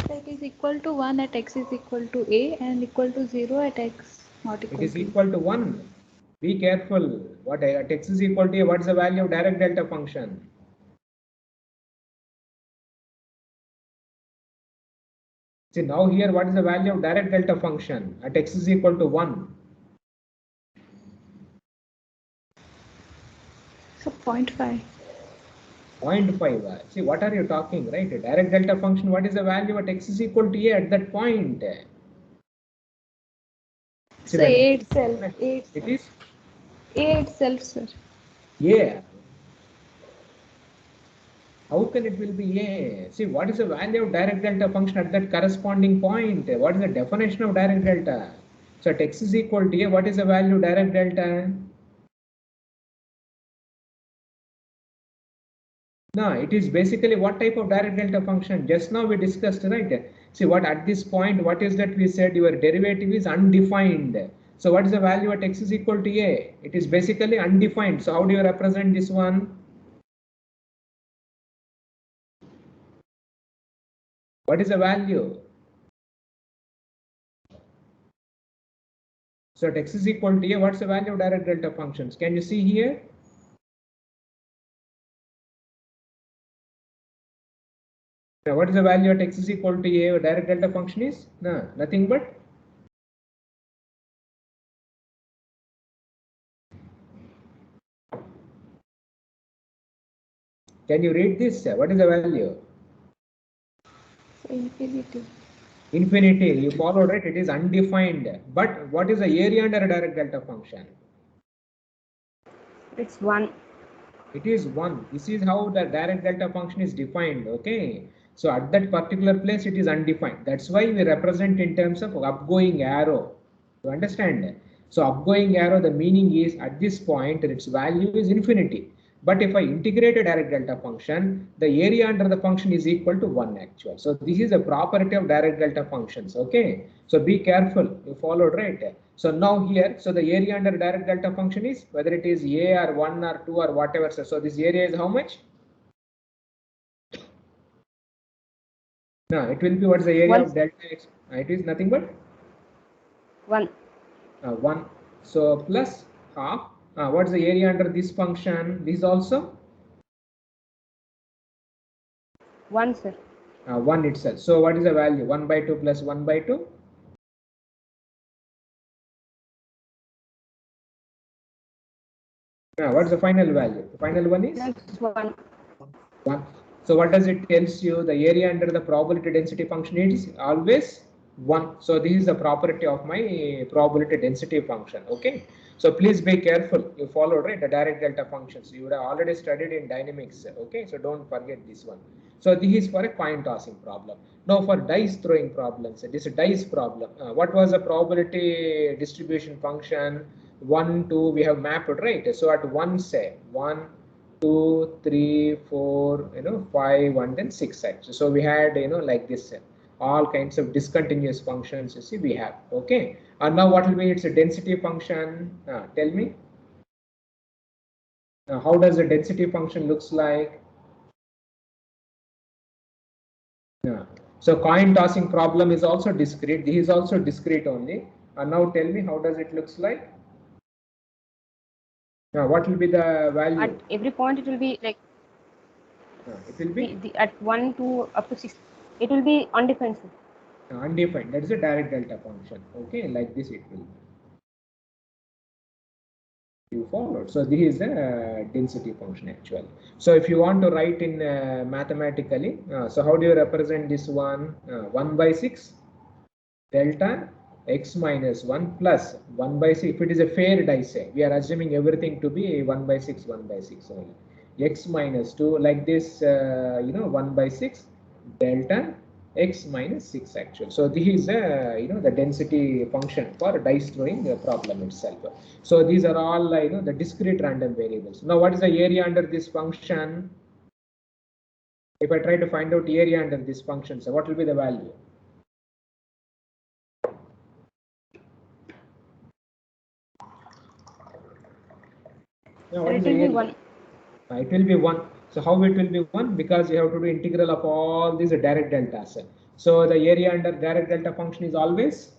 That is equal to 1 at x is equal to a and equal to 0 at x not equal It is to equal to 1. Be careful. What at x is equal to a, what is the value of direct delta function? See, now here what is the value of direct delta function at x is equal to 1? So 0.5. 0.5. See, what are you talking, right? Direct delta function, what is the value at x is equal to a at that point? See, So a itself. A itself. It is? A itself, sir. Yeah. How can it will be a? See, what is the value of direct delta function at that corresponding point? What is the definition of direct delta? So at x is equal to a, what is the value of direct delta? No, it is basically what type of direct delta function? Just now we discussed, right? See, what at this point, what is that we said your derivative is undefined. So what is the value at x is equal to a? It is basically undefined. So how do you represent this one? What is the value? So at x is equal to a, what's the value of direct delta functions? Can you see here? Now, what is the value at x is equal to a? Direct delta function is? No, nothing but can you read this? What is the value? So infinity. Infinity. You followed, right? It is undefined. But what is the area under a direct delta function? It's 1. It is 1. This is how the direct delta function is defined. Okay. So at that particular place, it is undefined. That's why we represent in terms of upgoing arrow. You understand? So upgoing arrow, the meaning is at this point, its value is infinity. But if I integrate a direct delta function, the area under the function is equal to 1 actual. So this is a property of direct delta functions. Okay. So be careful. You followed, right? So now here, so the area under direct delta function is whether it is a or 1 or 2 or whatever. So this area is how much? No, it will be what's the area 1. of delta x? It is nothing but 1. 1. So plus half. What's the area under this function? This also 1, sir. 1 itself. So what is the value? 1 by 2 plus 1 by 2. What's the final value? The final one is That's 1. 1. So what does it tells you? The area under the probability density function is always 1. So this is the property of my probability density function. Okay. So please be careful. You follow, right, the direct delta functions. You would have already studied in dynamics. Okay. So don't forget this one. So this is for a coin tossing problem. Now for dice throwing problems, this is a dice problem. What was the probability distribution function? 1, 2, we have mapped, right? So at 1, say 1, 2, 3, 4, 5, and then 6 actually. So we had, like this, all kinds of discontinuous functions. You see, we have. Okay. And now what will be its a density function? Tell me. How does the density function looks like? So coin tossing problem is also discrete. This is also discrete only. And now tell me, how does it looks like? Now what will be the value? At every point, it will be like It will be at 1 to up to 6, it will be undefined. undefined. That is a direct delta function. Okay, like this it will be. You followed. So this is the density function actually. So if you want to write in mathematically, so how do you represent this one? 1 by 6 delta x minus 1 plus 1 by 6. If it is a fair dice, we are assuming everything to be 1 by 6, 1 by 6 only. X minus 2 like this, 1 by 6 delta x minus 6 actual. So this is the density function for dice throwing problem itself. So these are all the discrete random variables. Now what is the area under this function? If I try to find out area under this function, so what will be the value? Now, what is the area? 1. It will be 1. So how it will be 1? Because you have to do integral of all these direct deltas. So the area under direct delta function is always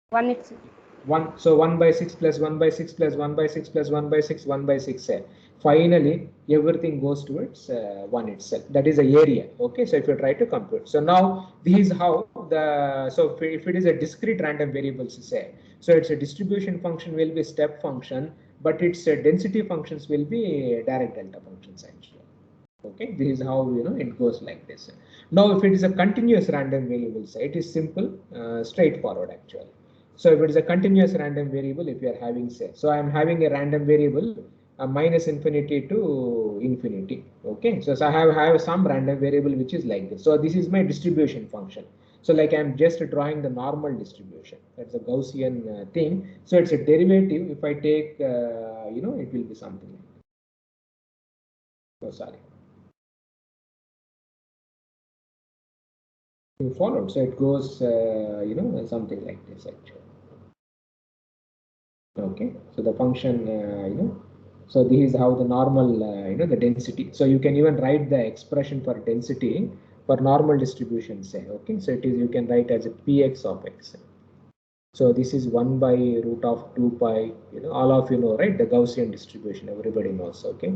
1 itself. 1. So 1 by 6 plus 1 by 6 plus 1 by 6 plus 1 by 6, 1 by 6. Finally, everything goes towards 1 itself. That is the area. Okay, so if you try to compute. So now this is how the, so if it is a discrete random variables, say, so it's a distribution function will be step function, but its density functions will be direct delta functions actually. Okay, this is how it goes like this. Now, if it is a continuous random variable, say, it is simple, straightforward actually. So if it is a continuous random variable, if you are having, say, so I am having a random variable minus infinity to infinity. Okay, so I have some random variable which is like this. So this is my distribution function. So like I'm just drawing the normal distribution. That's a Gaussian thing. So it's a derivative. If I take, it will be something like this. Oh, sorry. You followed. So it goes, something like this actually. Okay, so the function, so this is how the normal, the density. So you can even write the expression for density for normal distribution, say. Okay, so it is, you can write as a px of x. So this is 1 by root of 2 pi, all of right, the Gaussian distribution, everybody knows. Okay,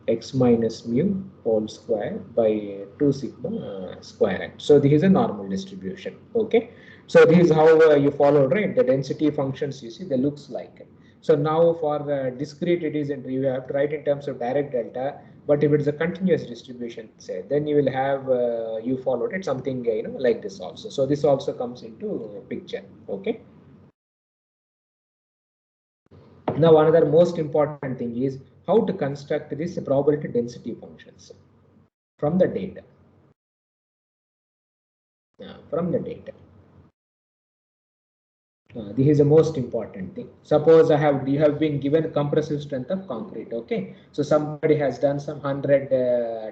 x minus mu whole square by 2 sigma square. So this is a normal distribution. Okay, so this is how you follow, right? The density functions, you see, they looks like. So now for discrete, it is, you have to write in terms of direct delta. But if it is a continuous distribution, say, then you will have you followed it something like this also. So this also comes into picture. Okay. Now another most important thing is how to construct this probability density functions from the data. From the data. This is the most important thing. Suppose you have been given compressive strength of concrete. Okay, so somebody has done some 100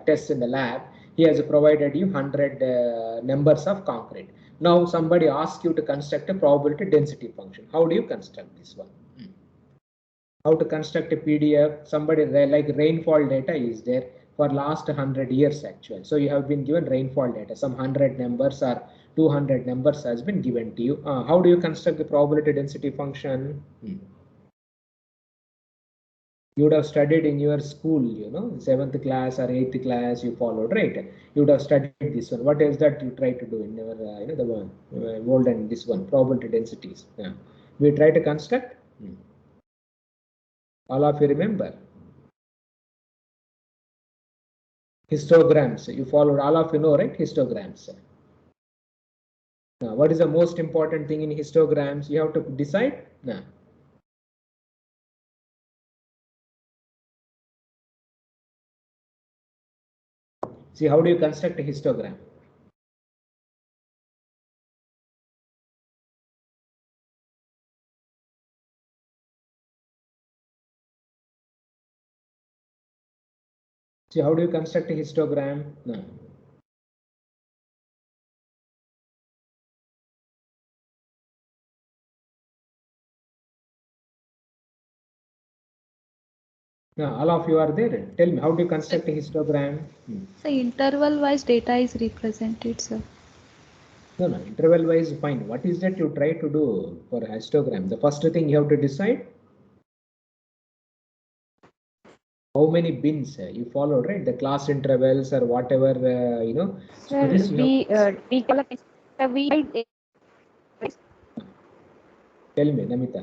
tests in the lab. He has provided you 100 numbers of concrete. Now somebody asks you to construct a probability density function. How do you construct this one? How to construct a PDF? Somebody like rainfall data is there for last 100 years actually. So you have been given rainfall data, some 100 numbers or 200 numbers has been given to you. How do you construct the probability density function? You would have studied in your school, 7th class or 8th class, you followed, right? You would have studied this one. What is that you try to do in your, the one, old and this one, probability densities. We try to construct. All of you remember? Histograms. You followed, all of you know, right? Histograms. Now, what is the most important thing in histograms? You have to decide. Now, see, how do you construct a histogram? See, how do you construct a histogram? No. Now, all of you are there. Tell me, how do you construct a histogram? So interval wise data is represented, sir. No, interval wise, fine. What is that you try to do for a histogram? The first thing you have to decide. how many bins you followed, right? The class intervals or whatever, you know. Sir, So this you have, we collect, we tell me, Namita.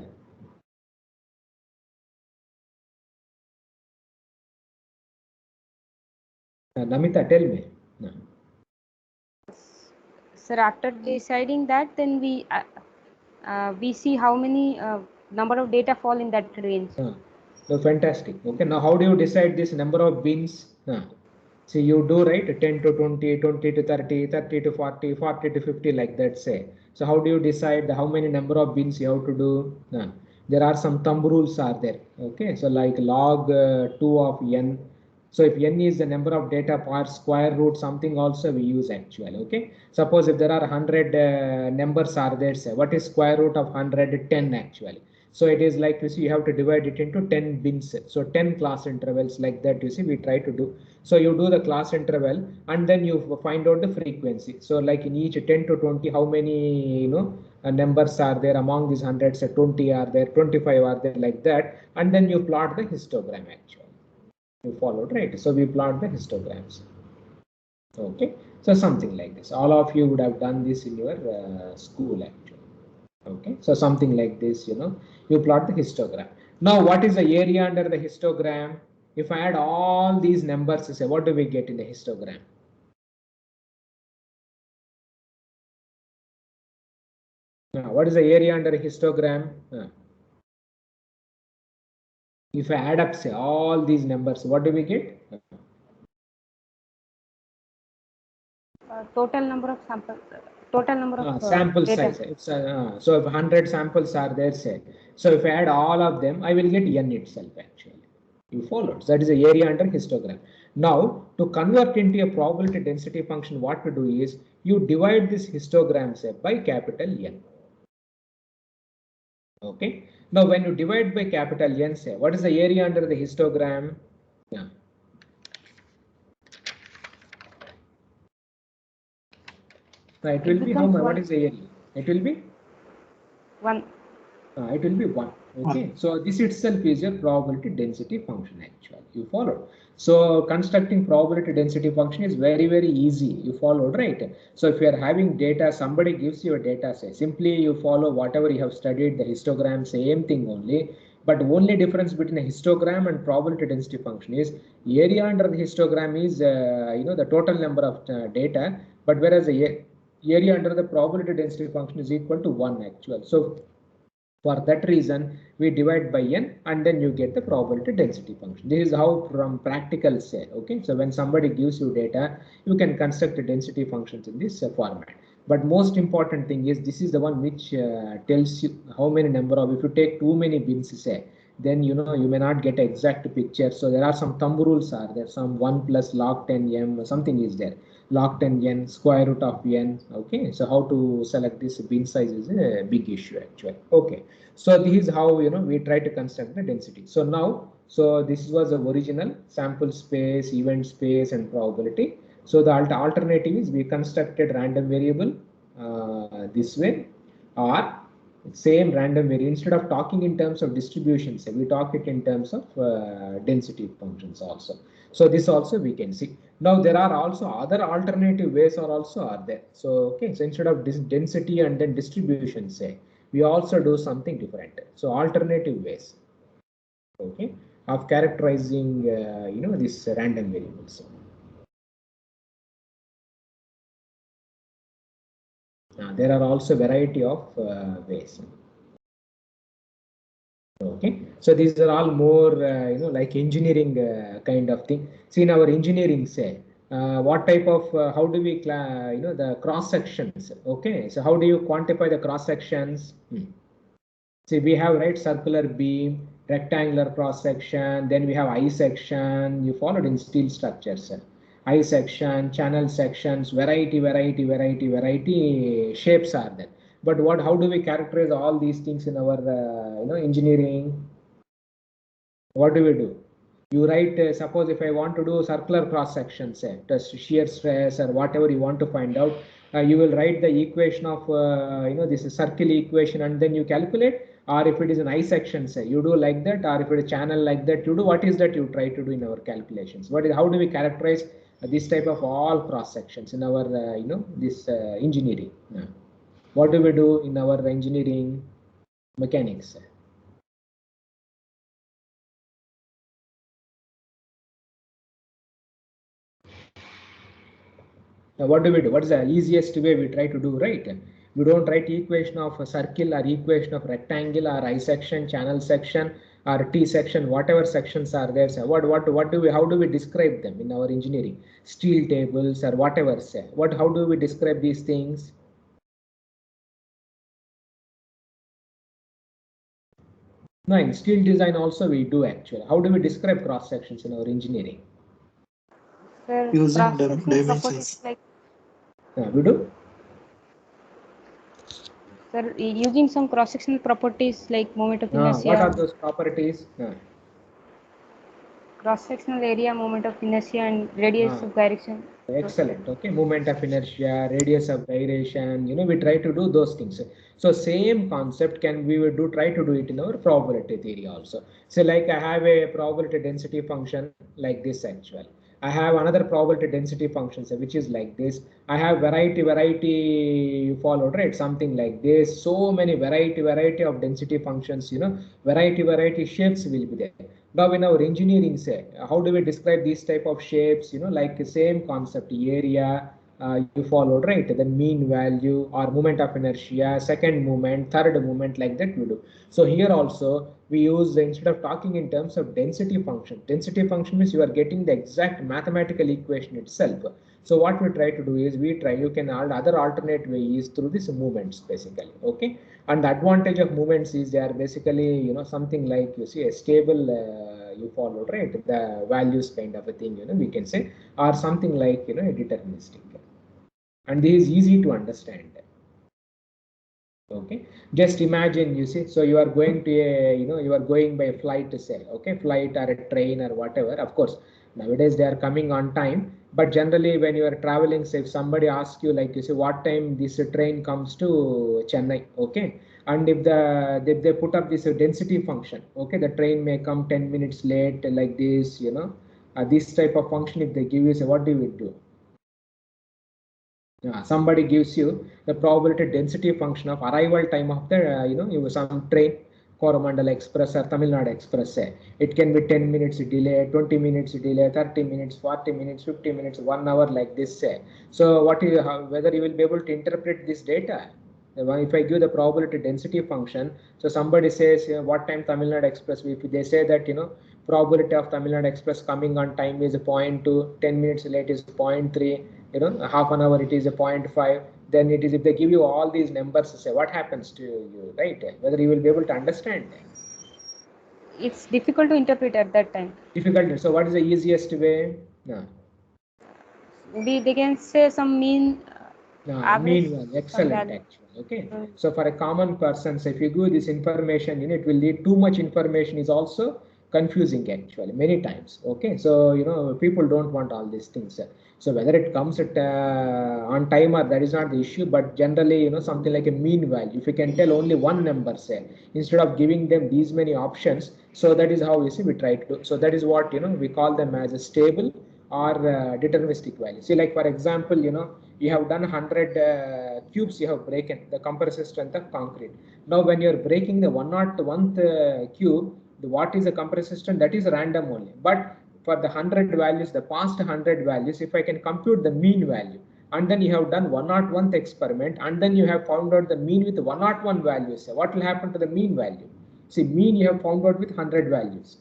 Namita, tell me. No. sir, after deciding that, then we see how many number of data fall in that range. So fantastic. Okay, now how do you decide this number of bins? So you do, right, 10 to 20, 20 to 30, 30 to 40, 40 to 50, like that, say. So how do you decide how many number of bins you have to do? There are some thumb rules are there. Okay, so like log 2 of n. So if n is the number of data per square root, something also we use actually. Okay, suppose if there are 100 numbers are there, say, what is square root of 100? 10 actually. So it is like, you see, you have to divide it into 10 bins. So 10 class intervals, like that, you see, we try to do. So you do the class interval and then you find out the frequency. So like in each 10 to 20, how many, you know, numbers are there among these hundreds? 20 are there, 25 are there, like that. And then you plot the histogram actually. You followed, right? So we plot the histograms. Okay, so something like this. All of you would have done this in your school actually. Okay, so something like this, you know, you plot the histogram. Now, what is the area under the histogram? If I add all these numbers, say, what do we get in the histogram? Now, what is the area under a histogram? If I add up, say, all these numbers, what do we get? Total number of samples. Total number of sample data. size. It's, so if 100 samples are there, say, so if I add all of them, I will get n itself actually. You followed. That is the area under histogram. Now, to convert into a probability density function, what to do is you divide this histogram, say, by capital N. Okay. Now, when you divide by capital N, say, what is the area under the histogram? Yeah. It will be how much? What is the area? It will be 1. It will be 1. Okay, so this itself is a probability density function actually. You followed. So constructing probability density function is very, very easy. You followed, right? So if you are having data, somebody gives you a data, say, simply you follow whatever you have studied, the histogram, same thing only. But only difference between a histogram and probability density function is area under the histogram is you know, the total number of data, but whereas the area under the probability density function is equal to 1 actual. So for that reason, we divide by n and then you get the probability density function. This is how from practical say. Okay, so when somebody gives you data, you can construct the density functions in this format. But most important thing is this is the one which tells you how many number of, if you take too many bins, say, then you know you may not get exact picture. So there are some thumb rules are there, some 1 plus log 10 m, something is there, log 10 n, square root of n. Okay, so how to select this bin size is a big issue actually. Okay, so this is how, you know, we try to construct the density. So now, so this was the original sample space, event space, and probability. So the alternative is we constructed random variable this way, or same random variable, instead of talking in terms of distributions, we talk it in terms of density functions also. So this also we can see. Now there are also other alternative ways are there. So okay, so instead of this density and then distribution, say, we also do something different. So alternative ways, okay, of characterizing you know, these random variables. There are also variety of ways. Okay, so these are all more you know, like engineering kind of thing. See, in our engineering, say, what type of how do we you know, the cross sections? Okay, so how do you quantify the cross sections? See, we have, right, circular beam, rectangular cross section, then we have I section. You followed in steel structures, I section, channel sections, variety shapes are there. But what, how do we characterize all these things in our you know, engineering? What do we do? You write, suppose if I want to do circular cross section, say, test shear stress or whatever you want to find out, you will write the equation of you know, this is circle equation, and then you calculate. or if it is an I section, say you do like that, or if it is a channel like that, you do what is that you try to do in our calculations. What is, how do we characterize this type of all cross sections in our this engineering? What do we do in our engineering mechanics? Now, what do we do? What is the easiest way we try to do, right? We don't write equation of a circle or equation of rectangle or I section, channel section or T section, whatever sections are there. So what do we, how do we describe them in our engineering? Steel tables or whatever, say. How do we describe these things? No, in steel design also we do actually. How do we describe cross sections in our engineering? Sir, Using cross-section dimensions. properties like We do. sir, using some cross-sectional properties like moment of inertia. What are those properties? Cross-sectional area, moment of inertia, and radius of gyration. Excellent. Okay, moment of inertia, radius of gyration. We try to do those things. So same concept can we do try to do it in our probability theory also. So like I have a probability density function like this actually. I have another probability density function which is like this. I have variety you followed, right? Something like this. So many variety of density functions. Variety shapes will be there. Now in our engineering, say, how do we describe these type of shapes? Like the same concept, area, you followed, right? The mean value or moment of inertia, second moment, third moment, like that we do. So here also we use, instead of talking in terms of density function means you are getting the exact mathematical equation itself. So what we try to do is you can add other alternate way is through these movements basically. Okay. And the advantage of movements is they are basically, something like you see a stable, you followed, right? The values kind of a thing, we can say, or something like, a deterministic. And this is easy to understand. Okay, just imagine, you see, so you are going to a, you are going by flight to say, okay, flight or a train or whatever. Of course, nowadays they are coming on time, but generally when you are traveling, say if somebody asks you, like you say, what time this train comes to Chennai, okay, and if they put up this density function, okay, the train may come 10 minutes late, like this, this type of function, if they give you, say, what do you do? Somebody gives you the probability density function of arrival time of the some train, Coromandel Express or Tamil Nadu Express, say it can be 10 minutes delay, 20 minutes delay, 30 minutes, 40 minutes, 50 minutes, 1 hour, like this, say. So whether you will be able to interpret this data? If I give the probability density function, so somebody says, what time Tamil Nadu Express, if they say that, probability of Tamil Nadu Express coming on time is 0.2, 10 minutes late is 0.3, half an hour it is 0.5, then it is, if they give you all these numbers, say what happens to you, right? Whether you will be able to understand. It's difficult to interpret at that time. Difficult. So what is the easiest way? They can say some mean average, mean one. Excellent, actually. Okay. So for a common person, so if you give this information, it will lead too much information is also confusing actually many times. Okay. So people don't want all these things. So whether it comes at on time or that is not the issue, but generally, something like a mean value. If you can tell only one number, say, instead of giving them these many options, so that is how we try to do. So that is what we call them as a stable or deterministic value. See, like for example, you have done 100 cubes, you have broken the compressive strength of concrete. Now when you are breaking the 101th cube, what is the compressive strength? That is random only. But for the 100 values, the past 100 values, if I can compute the mean value, and then you have done 101th experiment, and then you have found out the mean with 101 values, what will happen to the mean value? See, mean you have found out with 100 values.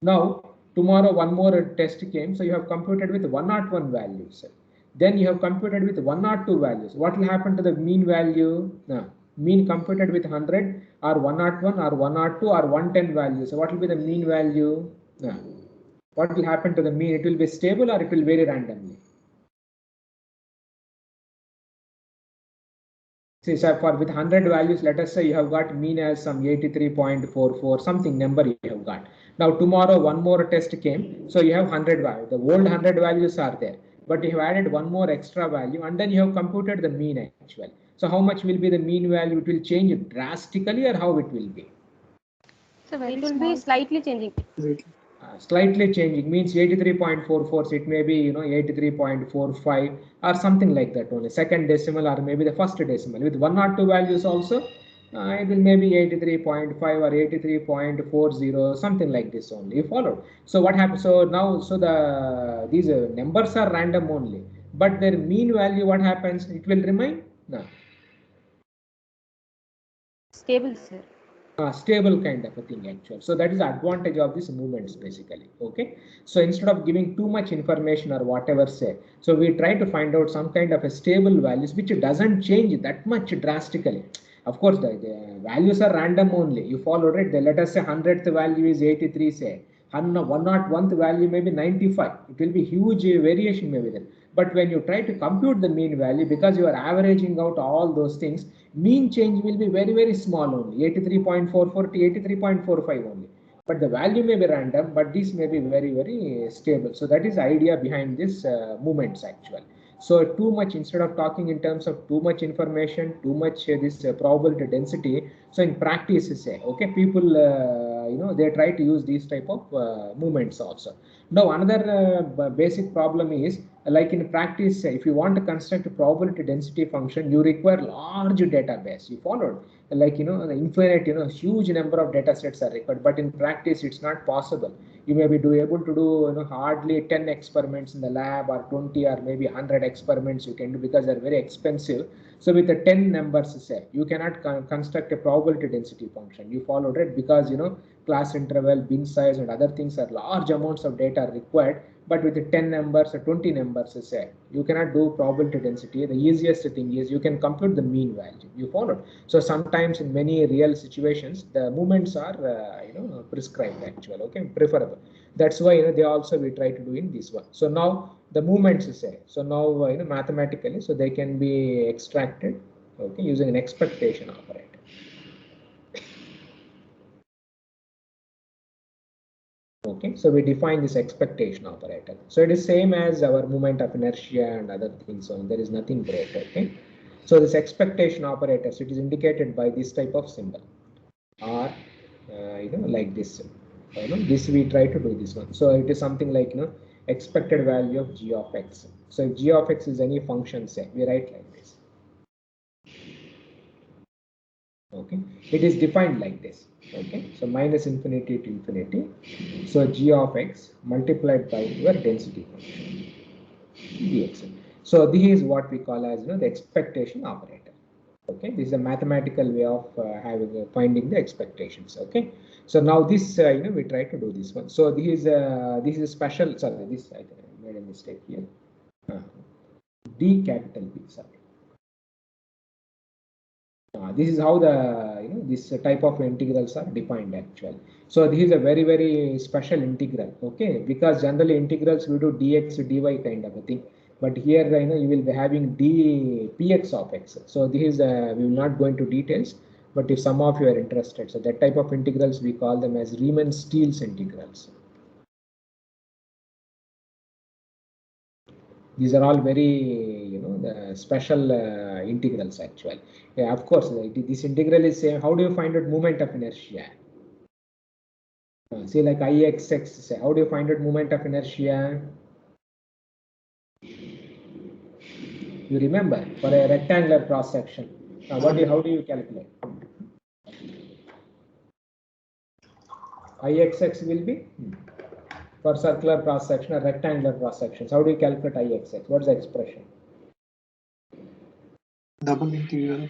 Now tomorrow one more test came, so you have computed with 101 values. Then you have computed with 102 values. What will happen to the mean value? Mean computed with 100 or 101 or 102 or 110 values. So what will be the mean value? What will happen to the mean? It will be stable or it will vary randomly? See, so for with 100 values, let us say you have got mean as some 83.44, something number you have got. Now tomorrow one more test came, so you have 100 values. The old 100 values are there, but you have added one more extra value, and then you have computed the mean actually. So how much will be the mean value? It will change drastically, or how it will be? So very It will small. be slightly changing. Slightly changing means 83.44. So it may be 83.45 or something like that only. Second decimal or maybe the first decimal with 1 or 2 values also. It will maybe 83.5 or 83.40, something like this only. You follow? So what happens? So now, so these numbers are random only, but their mean value, what happens? It will remain no. Stable, sir. Stable kind of a thing actually. So that is the advantage of these movements basically. Okay. So instead of giving too much information or whatever say, so we try to find out some kind of a stable values which doesn't change that much drastically. Of course, the values are random only. You follow it. Let us say 100th value is 83, say. 101th value maybe 95. It will be huge variation maybe then. But when you try to compute the mean value, because you are averaging out all those things, mean change will be very, very small only, 83.44 to 83.45 only. But the value may be random, but this may be very, very stable. So that is the idea behind this movements actually. So too much, instead of talking in terms of too much information, too much this probability density. So in practice, say, okay, people, they try to use these type of movements also. Now another basic problem is, like in practice, if you want to construct a probability density function, you require large database. You followed, like the infinite, huge number of data sets are required. But in practice, it's not possible. You may be able to do hardly 10 experiments in the lab, or 20 or maybe 100 experiments you can do, because they're very expensive. So with the 10 numbers, say, you cannot construct a probability density function. You followed it, because class interval, bin size, and other things are large amounts of data required. But with the 10 numbers or 20 numbers, say, you cannot do probability density. The easiest thing is you can compute the mean value. You followed. So sometimes in many real situations, the movements are prescribed actually. Okay, preferable. That's why they also we try to do in this one. So now the movements, say, so now mathematically, so they can be extracted, okay, using an expectation operator. Okay, so we define this expectation operator. So it is same as our moment of inertia and other things. So there is nothing great. Okay, so this expectation operator, so it is indicated by this type of symbol, or like this. This we try to do this one. So it is something like expected value of g of x. So if g of x is any function, say, we write like this. Okay, it is defined like this. Okay, so minus infinity to infinity. So g of x multiplied by your density function dx. So this is what we call as the expectation operator. Okay, this is a mathematical way of finding the expectations. Okay, so now this we try to do this one. So this is special. Sorry, this I made a mistake here. D capital B. Sorry. This is how the this type of integrals are defined actually. So this is a very, very special integral. Okay, because generally integrals we do dx dy kind of a thing, but here you will be having d px of x. So this is we will not go into details, but if some of you are interested, so that type of integrals we call them as Riemann-Stiel's integrals. These are all very the special integrals actually. Yeah, of course, this integral is saying how do you find out moment of inertia? See, like Ixx, say, how do you find out moment of inertia? You remember, for a rectangular cross section, how do you calculate? Ixx will be for circular cross section or rectangular cross sections. How do you calculate Ixx? What is the expression? Double integral.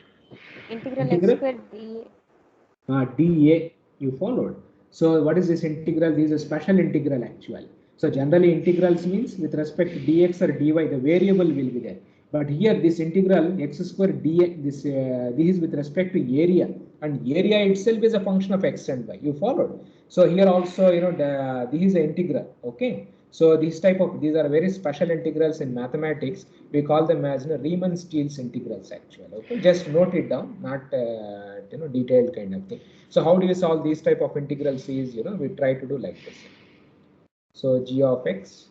Integral x square dA. dA, you followed. So what is this integral? This is a special integral actually. So generally integrals means with respect to dx or dy, the variable will be there. But here this integral x square dx, this is with respect to area, and area itself is a function of x and y. You followed. So here also this is the integral. Okay. So these are very special integrals in mathematics. We call them as Riemann-Stiel's integrals actually. Okay, just note it down, not detailed kind of thing. So how do you solve these type of integrals? Is we try to do like this. So g of x,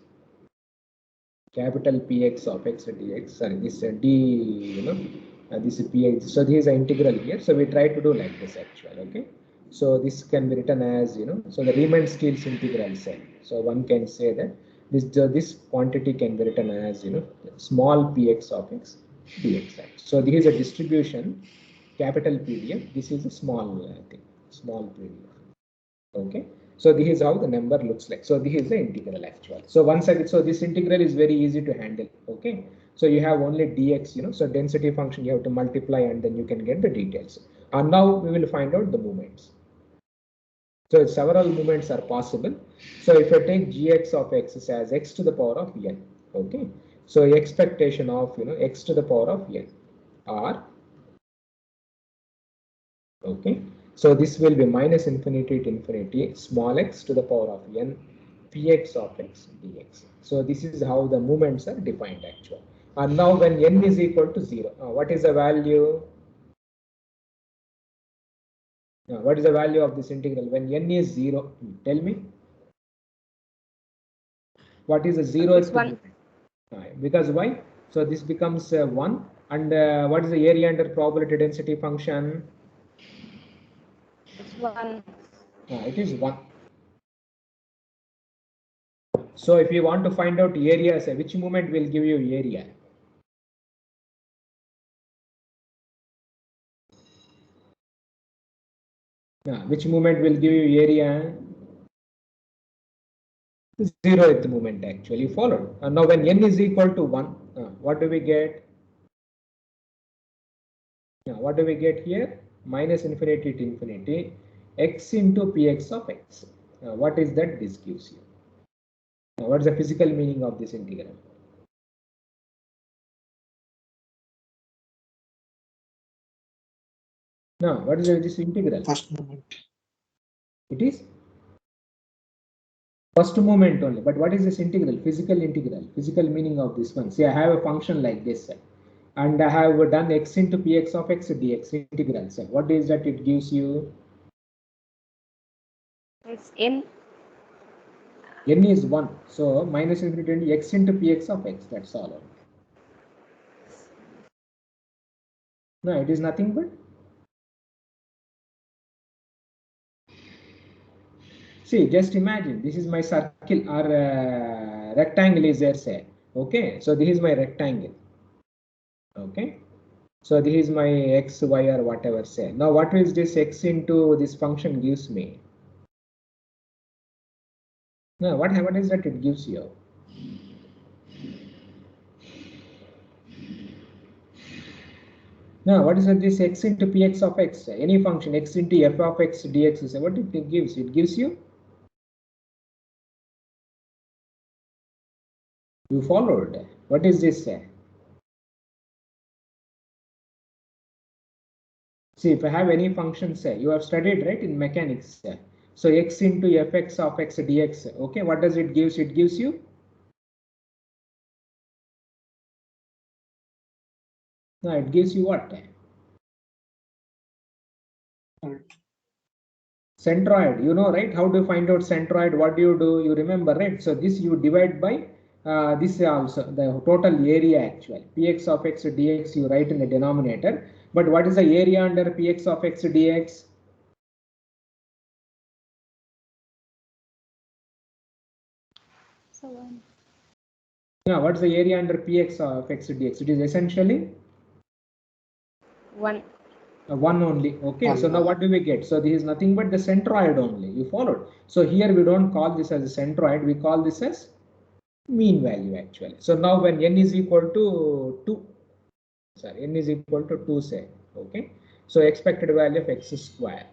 capital Px of x dx. Sorry, this d this is px. So this is an integral here. So we try to do like this actually. Okay. So this can be written as, so the Riemann-Stiel's integral set. So one can say that this quantity can be written as, small px of x dx. So this is a distribution, capital PDF. This is a small thing, small PDF. Okay. So this is how the number looks like. So this is the integral actually. So once again, so this integral is very easy to handle. Okay. So you have only dx, so density function you have to multiply and then you can get the details. And now we will find out the moments. So several moments are possible. So if I take gx of x as x to the power of n, okay. So expectation of x to the power of n r, okay. So this will be minus infinity to infinity small x to the power of n px of x dx. So this is how the moments are defined actually. And now when n is equal to 0, what is the value? What is the value of this integral when n is 0? Tell me. What is the 0th moment? Because why? So this becomes 1. And what is the area under probability density function? It's 1. It is 1. So if you want to find out area, say, which moment will give you area? Which moment will give you area? 0th moment actually followed. And now when n is equal to 1, what do we get? What do we get here? Minus infinity to infinity x into px of x. What is that this gives you? What is the physical meaning of this integral? Now, what is this integral? First moment. It is first moment only. But what is this integral? Physical integral. Physical meaning of this one. See, I have a function like this, and I have done x into px of x dx integral. So what is that it gives you? It's n. N is 1. So minus infinity to x into px of x. That's all. No, it is nothing but. See, just imagine this is my circle or rectangle is there, say. Okay, so this is my rectangle. Okay, so this is my x, y, or whatever, say. Now, what is this x into this function gives me? Now, what is that it gives you? Now, what is this x into px of x? Any function x into f of x dx is what it gives? It gives you. You followed. What is this? See, if I have any function, say, you have studied, right, in mechanics. So x into fx of x dx. Okay, what does it gives? It gives you. No, it gives you what? Centroid. You know, right? How to find out centroid? What do? You remember, right? So this you divide by this also the total area actually. Px of x dx you write in the denominator. But what is the area under px of x dx? So 1. Yeah, what's the area under px of x dx? It is essentially 1. 1 only. Okay, so now what do we get? So this is nothing but the centroid only. You followed. So here we don't call this as a centroid. We call this as mean value actually. So now when n is equal to 2, sorry, n is equal to 2, say. Okay, so expected value of x square.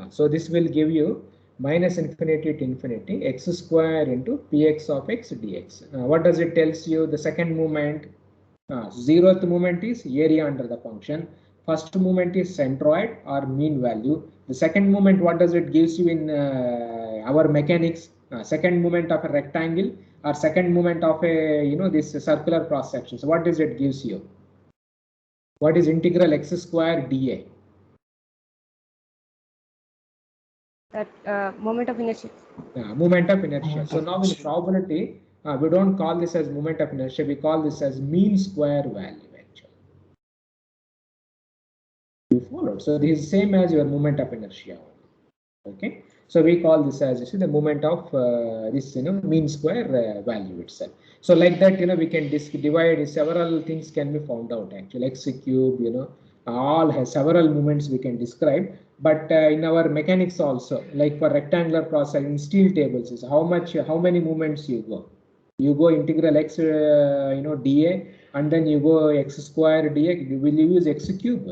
So this will give you minus infinity to infinity x square into px of x dx. What does it tells you? The second moment, 0th moment is area under the function. First moment is centroid or mean value. The second moment, what does it gives you in our mechanics? Second moment of a rectangle or second moment of a this circular cross section. So what does it gives you? What is integral x square dA? That moment of inertia. Moment of inertia. So now in probability, we don't call this as moment of inertia. We call this as mean square value actually. forward. So this is same as your moment of inertia. Okay, so we call this as, you see, the moment of this, you know, mean square value itself. So like that, you know, we can divide several things can be found out actually. X cube, you know, all has several moments we can describe. But in our mechanics also, like for rectangular cross section steel tables, is how many moments you go. You go integral x, you know, dA, and then you go x square dx. Will you use x cube?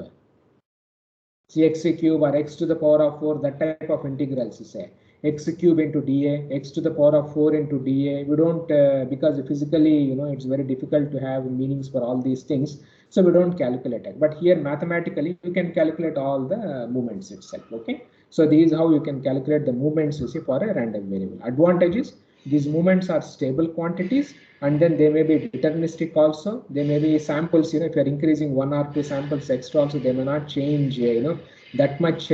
See, x cube or x to the power of 4, that type of integrals, say x cube into dA, x to the power of 4 into dA. We don't, because physically, you know, it's very difficult to have meanings for all these things, so we don't calculate it. But here mathematically you can calculate all the movements itself. Okay, so this is how you can calculate the movements, you see, for a random variable. Advantage is these movements are stable quantities, and then they may be deterministic also. They may be samples, you know, if you're increasing 1 or 2 samples extra also, they may not change, you know, that much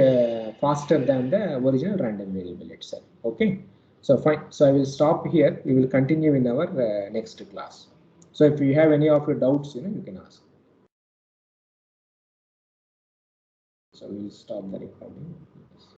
faster than the original random variable itself. Okay, so fine. So I will stop here. We will continue in our next class. So if you have any of your doubts, you know, you can ask. So we will stop the recording.